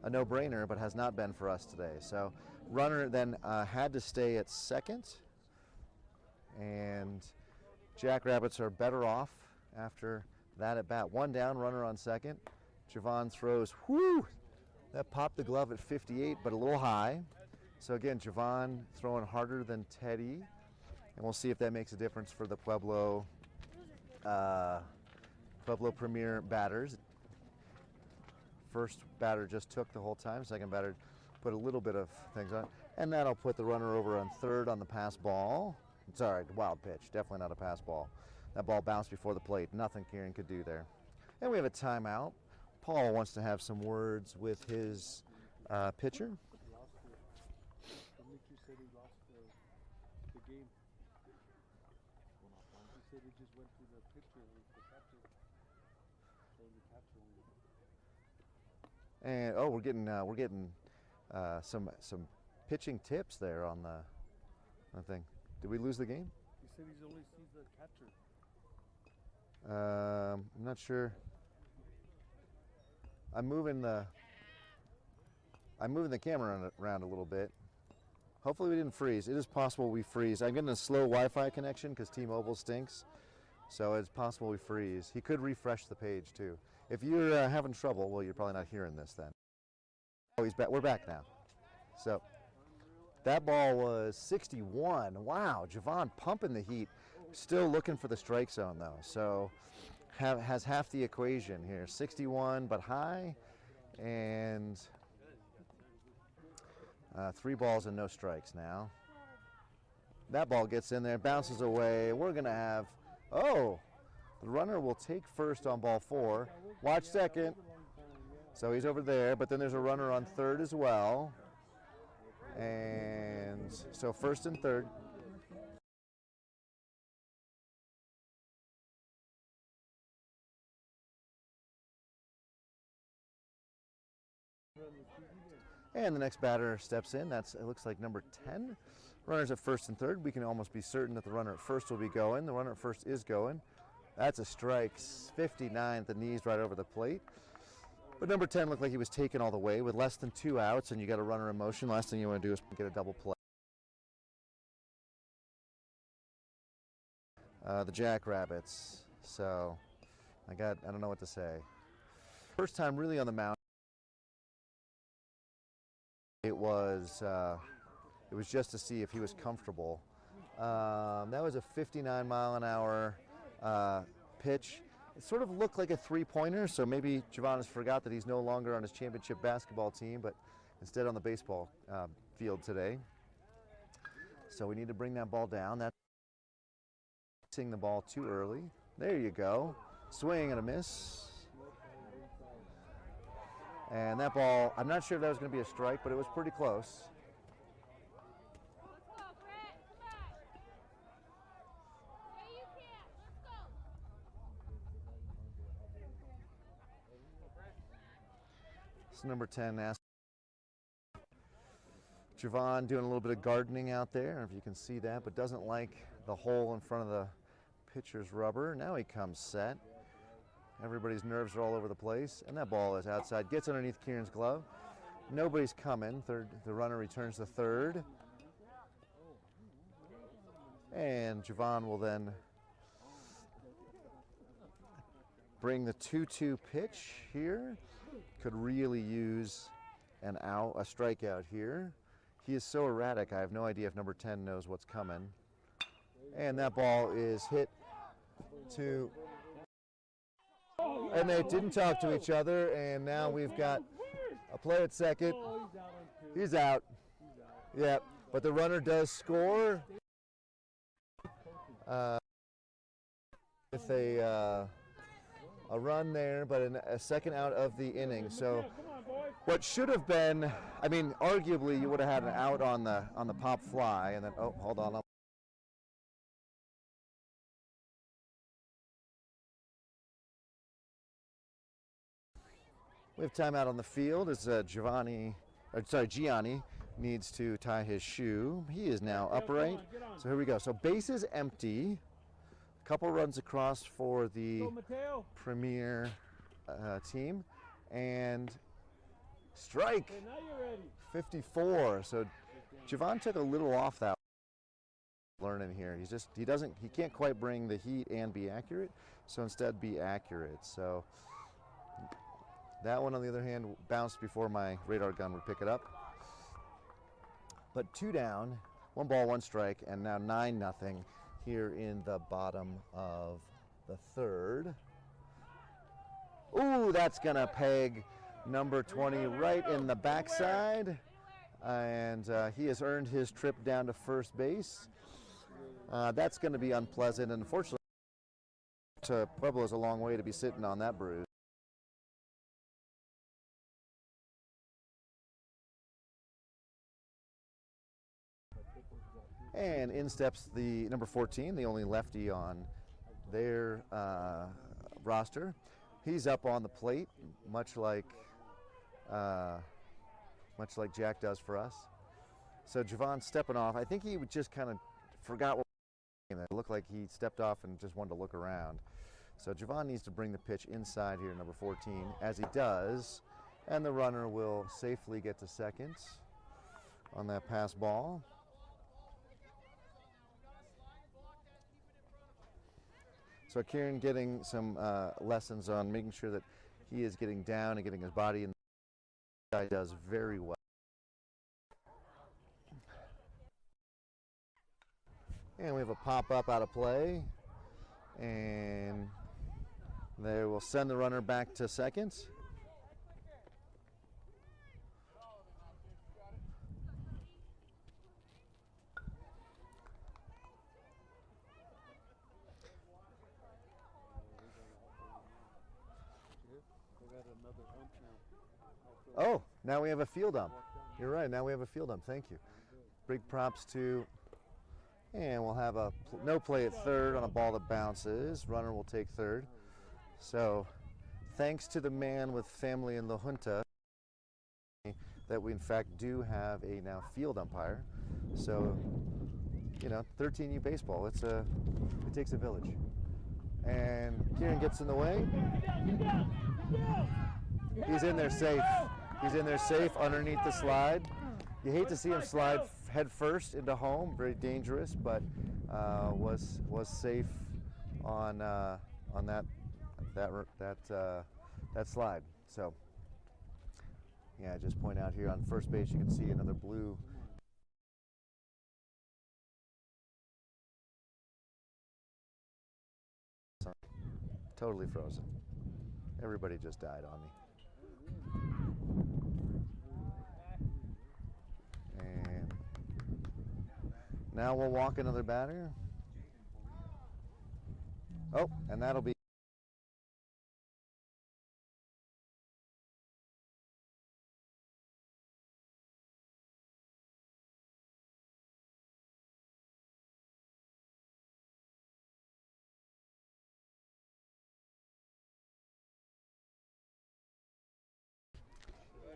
a no-brainer, but has not been for us today. So runner then had to stay at second, and Jackrabbits are better off after that at bat. 1 down, runner on second. Javon throws, whoo! That popped the glove at 58, but a little high. So again, Javon throwing harder than Teddy, and we'll see if that makes a difference for the Pueblo Premier batters. First batter just took the whole time. Second batter put a little bit of things on. And that'll put the runner over on third on the pass ball. Sorry, wild pitch. Definitely not a pass ball. That ball bounced before the plate. Nothing Kieran could do there. And we have a timeout. Paul wants to have some words with his pitcher. You said he lost the game. He said he just went to the pitcher with the catcher. And we're getting some pitching tips there on the thing. Did we lose the game? He said he's only sees the catcher. I'm not sure. I'm moving the camera around a little bit. Hopefully we didn't freeze. It is possible we freeze. I'm getting a slow Wi-Fi connection because T-Mobile stinks. So it's possible we freeze. He could refresh the page too. If you're having trouble, well, you're probably not hearing this then. Oh, he's back. We're back now. So that ball was 61. Wow, Javon pumping the heat. Still looking for the strike zone though. So has half the equation here. 61 but high, and 3 balls and no strikes now. That ball gets in there, bounces away. We're gonna have, the runner will take first on ball 4. Watch second. So he's over there, but then there's a runner on third as well. And so first and third. And the next batter steps in. It looks like number 10. Runners at first and third. We can almost be certain that the runner at first will be going. The runner at first is going. That's a strike. 59 at the knees right over the plate. But number 10 looked like he was taken all the way with less than 2 outs, and you got a runner in motion. Last thing you want to do is get a double play. The Jackrabbits. So I don't know what to say. First time really on the mound. It was just to see if he was comfortable. That was a 59 mile an hour pitch. It sort of looked like a three-pointer, so maybe Javon has forgot that he's no longer on his championship basketball team, but instead on the baseball field today. So we need to bring that ball down. That's hitting the ball too early. There you go. Swing and a miss. And that ball, I'm not sure if that was going to be a strike, but it was pretty close. It's number 10, Javon doing a little bit of gardening out there. I don't know if you can see that, but doesn't like the hole in front of the pitcher's rubber. Now he comes set. Everybody's nerves are all over the place, and that ball is outside. Gets underneath Kieran's glove. Nobody's coming. The runner returns to third. And Javon will then bring the 2-2 pitch here. Could really use a strikeout here. He is so erratic, I have no idea if number 10 knows what's coming. And that ball is hit to... And they didn't talk to each other, and now we've got a play at second. He's out. Yeah, but the runner does score with a run there, but a second out of the inning. So what should have been, I mean, arguably you would have had an out on the pop fly, and then, oh, hold on. We have time out on the field as Gianni needs to tie his shoe. He is now upright. So here we go. So bases empty. A couple runs across for the premier team. And strike. 54. So Javon took a little off that learning here. He can't quite bring the heat and be accurate. So instead be accurate. So that one, on the other hand, bounced before my radar gun would pick it up. But 2 down, 1 ball, 1 strike, and now 9-0 here in the bottom of the third. Ooh, that's gonna peg number 20 right in the backside. And he has earned his trip down to first base. That's gonna be unpleasant, and unfortunately, Pueblo is a long way to be sitting on that bruise. And in steps the number 14, the only lefty on their roster. He's up on the plate, much like Jack does for us. So Javon stepping off. I think he just kind of forgot what it looked like. He stepped off and just wanted to look around. So Javon needs to bring the pitch inside here, number 14, as he does, and the runner will safely get to second on that pass ball. So Kieran getting some lessons on making sure that he is getting down and getting his body in. The guy does very well. And we have a pop-up out of play. And they will send the runner back to second. Oh, now we have a field ump. You're right. Now we have a field ump. Thank you. Big props to, and we'll have a no play at third on a ball that bounces. Runner will take third. So thanks to the man with family in La Junta that we in fact do have a now field umpire. So, you know, 13U baseball, it takes a village. And Kieran gets in the way. He's in there safe. He's in there safe underneath the slide. You hate to see him slide head first into home, very dangerous, but was safe on that slide. So yeah, just point out here on first base you can see another blue. Totally frozen. Everybody just died on me. And now we'll walk another batter. Oh, and that'll be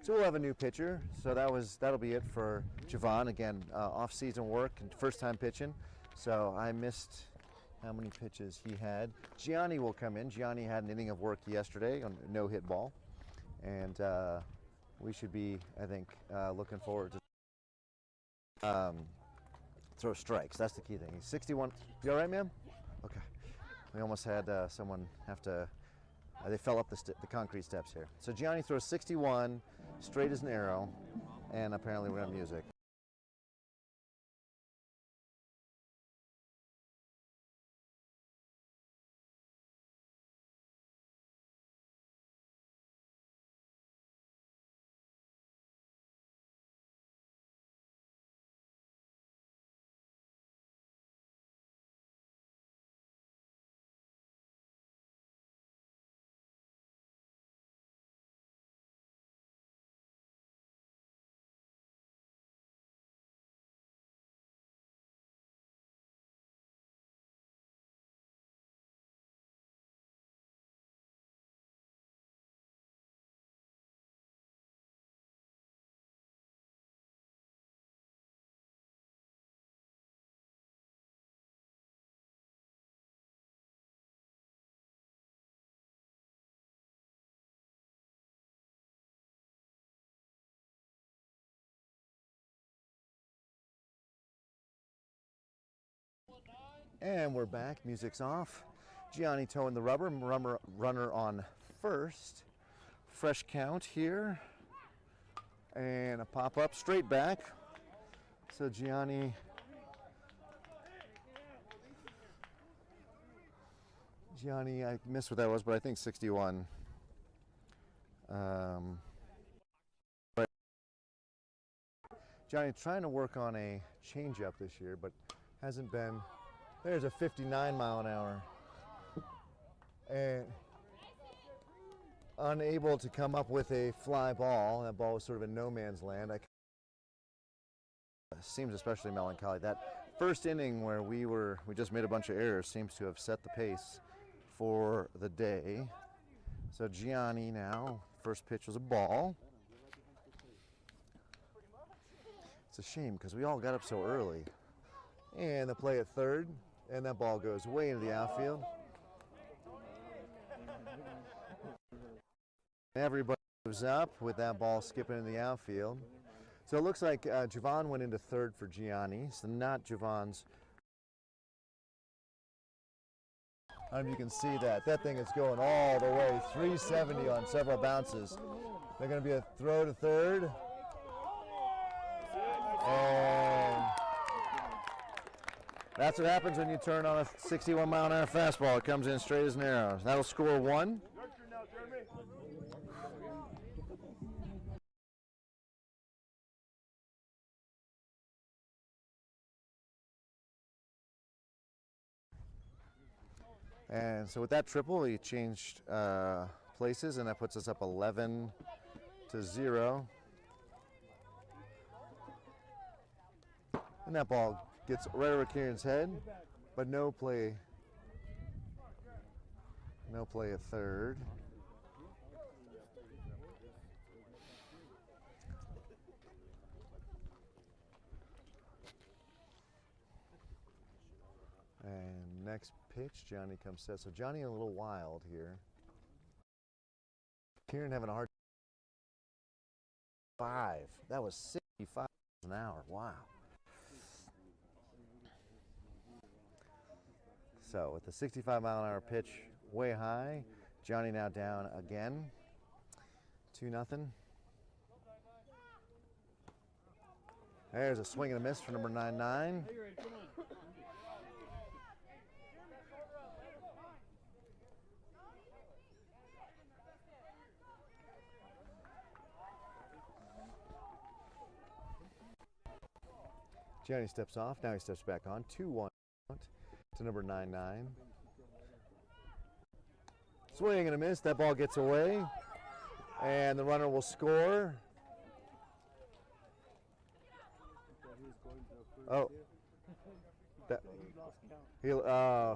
so we'll have a new pitcher. So that'll be it for Javon. Again, off-season work and first time pitching. So I missed how many pitches he had. Gianni will come in. Gianni had an inning of work yesterday on a no-hit ball, and we should be, I think, looking forward to throw strikes. That's the key thing. He's 61. You all right, ma'am? Okay. We almost had someone have to. They fell up the concrete steps here. So Gianni throws 61, straight as an arrow, and apparently we're on music. And we're back, music's off. Gianni towing the rubber, runner on first. Fresh count here. And a pop-up straight back. So Gianni I missed what that was, but I think 61. But Gianni trying to work on a changeup this year, but hasn't been. There's a 59 mile an hour. And unable to come up with a fly ball. That ball was sort of in no man's land. Seems especially melancholy. That first inning where we just made a bunch of errors seems to have set the pace for the day. So Gianni now, first pitch was a ball. It's a shame because we all got up so early. And the play at third. And that ball goes way into the outfield. Everybody moves up with that ball skipping in the outfield. So it looks like Javon went into third for Gianni. So not Javon's. I don't know if you can see that. That thing is going all the way. 370 on several bounces. They're going to be a throw to third. And that's what happens when you turn on a 61 mile an hour fastball. It comes in straight as an arrow. That'll score one. And so with that triple, he changed places, and that puts us up 11-0. And that ball gets right over Kieran's head, but no play. No play at third. And next pitch, Johnny comes set. So Johnny a little wild here. Kieran having a hard 5. That was 65 an hour. Wow. So with the 65-mile-an-hour pitch way high, Johnny now down again, 2-0. There's a swing and a miss for number 9-9. Johnny steps off. Now he steps back on. 2-1 to number 9-9. Swing and a miss. That ball gets away. And the runner will score. Oh.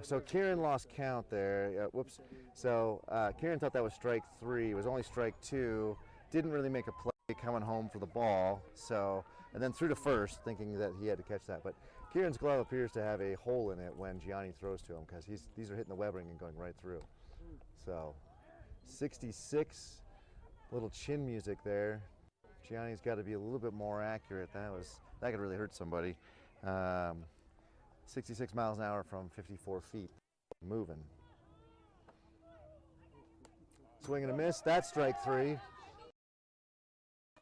So Kieran lost count there. Whoops. So Kieran thought that was strike 3. It was only strike 2. Didn't really make a play coming home for the ball. So, and then threw to first, thinking that he had to catch that. But Kieran's glove appears to have a hole in it when Gianni throws to him, because these are hitting the webbing and going right through. So 66, little chin music there. Gianni's got to be a little bit more accurate. That could really hurt somebody. 66 miles an hour from 54 feet, moving. Swing and a miss. That's strike 3.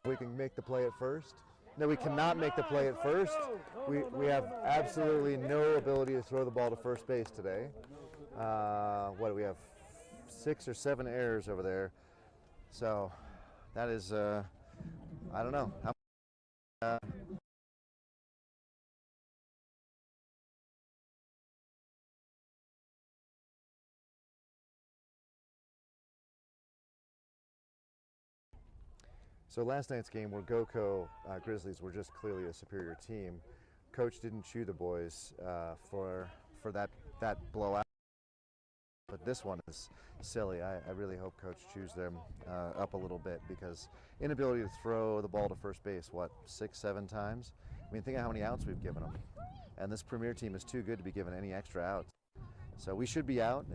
We can make the play at first. No, we cannot make the play at first. We have absolutely no ability to throw the ball to first base today. What do we have? 6 or 7 errors over there. So that is, I don't know. So last night's game, where GoCo Grizzlies were just clearly a superior team, Coach didn't chew the boys for that blowout. But this one is silly. I really hope Coach chews them up a little bit, because inability to throw the ball to first base, what, 6, 7 times? I mean, think of how many outs we've given them. And this premier team is too good to be given any extra outs. So we should be out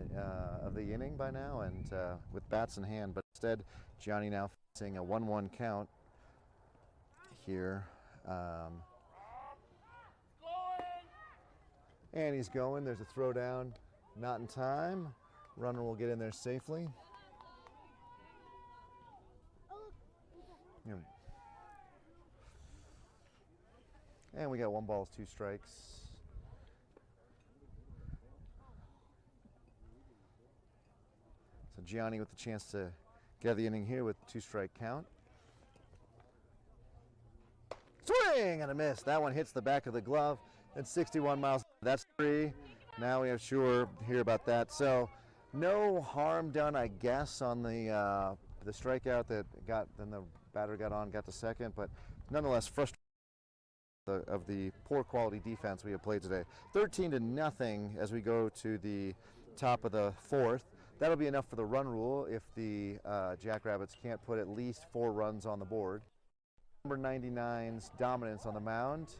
of the inning by now, and with bats in hand. But instead, Gianni now facing a 1-1 count here. And he's going. There's a throw down. Not in time. Runner will get in there safely. And we got 1 ball, 2 strikes. So Gianni with the chance to get out of the inning here with 2-strike count. Swing and a miss. That one hits the back of the glove. And 61 miles. That's 3. Now we are sure to hear about that. So no harm done, I guess, on the strikeout that then the batter got to second, but nonetheless frustrating of the poor quality defense we have played today. 13-0 as we go to the top of the 4th. That'll be enough for the run rule if the Jackrabbits can't put at least 4 runs on the board. Number 99's dominance on the mound.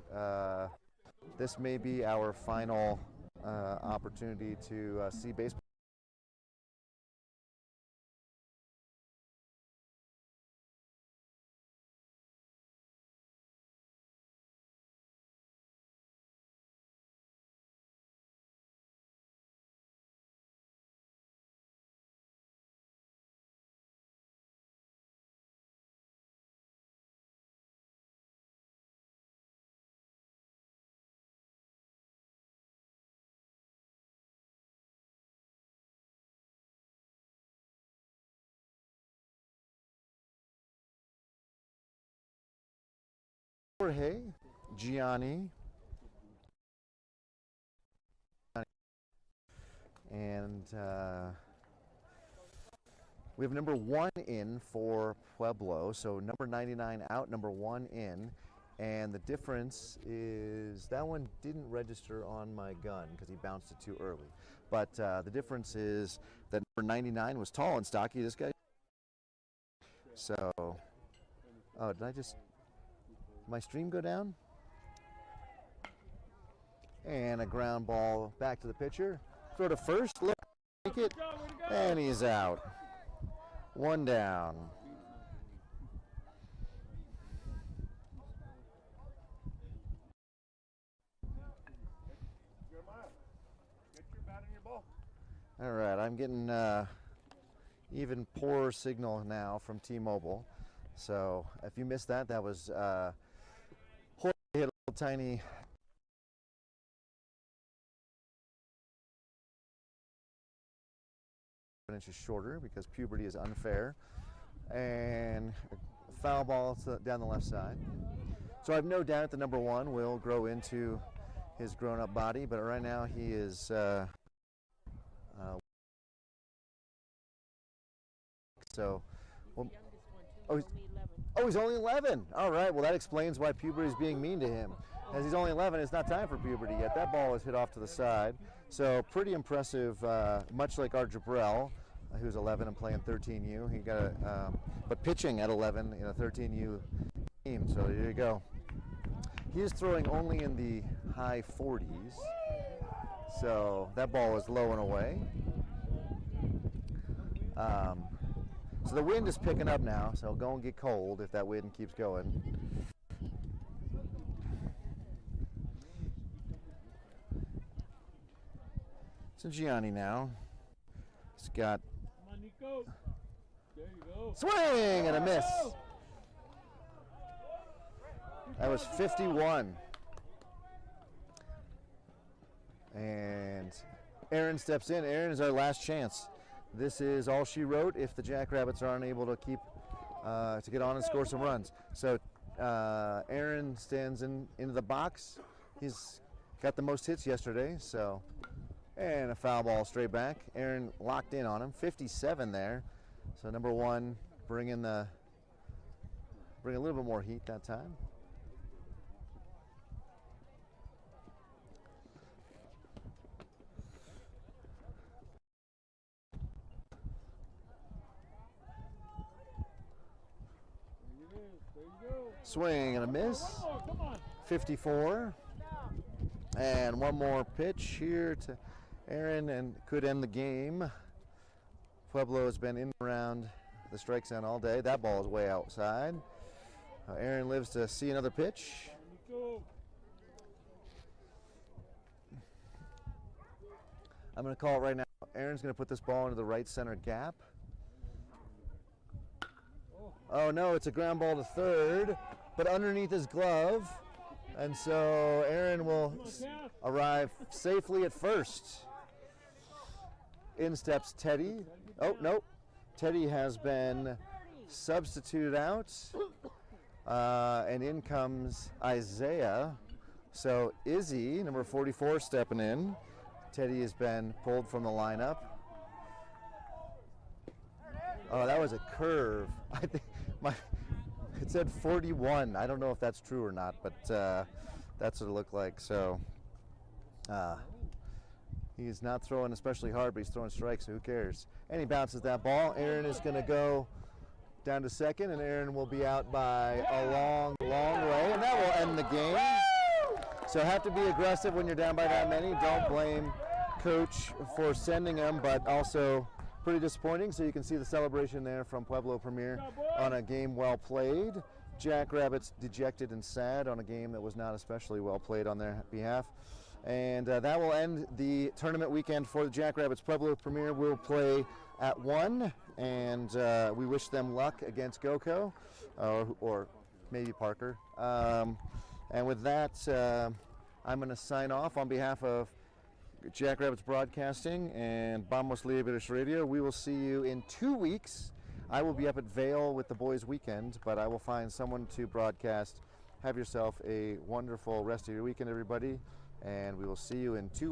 This may be our final opportunity to see baseball. Jorge, Gianni, and we have number 1 in for Pueblo. So number 99 out, number 1 in. And the difference is that one didn't register on my gun because he bounced it too early. But the difference is that number 99 was tall and stocky. This guy. So, oh, did my stream go down? And a ground ball back to the pitcher. Throw to first, look, make it, and he's out. One down. All right, I'm getting even poorer signal now from T-Mobile. So if you missed that, that was hit a little tiny inches shorter because puberty is unfair, and a foul ball down the left side. So I have no doubt the number one will grow into his grown-up body, but right now he is so well, he's only 11. All right, well that explains why puberty is being mean to him. As he's only 11, it's not time for puberty yet. That ball is hit off to the side. So pretty impressive, much like our Jabrell, who's 11 and playing 13U. He got but pitching at 11 in a 13U team. So there you go. He is throwing only in the high 40s. So that ball is low and away. So the wind is picking up now, so it'll go and get cold if that wind keeps going. So Gianni now. He's got swing and a miss. That was 51. And Aaron steps in. Aaron is our last chance. This is all she wrote if the Jackrabbits are unable to keep to get on and score some runs. So Aaron stands into the box. He's got the most hits yesterday. So, and a foul ball straight back. Aaron locked in on him. 57 there. So number one, bring a little bit more heat that time. Swing and a miss. 54. And one more pitch here to Aaron and could end the game. Pueblo has been in and around the strike zone all day. That ball is way outside. Aaron lives to see another pitch. I'm going to call it right now. Aaron's going to put this ball into the right center gap. Oh no, it's a ground ball to third, but underneath his glove. And so Aaron will arrive safely at first. In steps Teddy. Oh, no. Teddy has been substituted out. And in comes Isaiah. So Izzy, number 44, stepping in. Teddy has been pulled from the lineup. Oh, that was a curve. I think it said 41. I don't know if that's true or not, but that's what it looked like. So he's not throwing especially hard, but he's throwing strikes, so who cares? And he bounces that ball. Aaron is going to go down to second, and Aaron will be out by a long, long way, and that will end the game. So have to be aggressive when you're down by that many. Don't blame Coach for sending them, but also pretty disappointing. So you can see the celebration there from Pueblo Premier on a game well played. Jackrabbits dejected and sad on a game that was not especially well played on their behalf. And that will end the tournament weekend for the Jackrabbits. Pueblo Premier will play at 1, and we wish them luck against GoCo, or maybe Parker. And with that, I'm going to sign off on behalf of Jackrabbits Broadcasting and Vamos Libres Radio. We will see you in 2 weeks. I will be up at Vail with the boys' weekend, but I will find someone to broadcast. Have yourself a wonderful rest of your weekend, everybody, and we will see you in 2 weeks.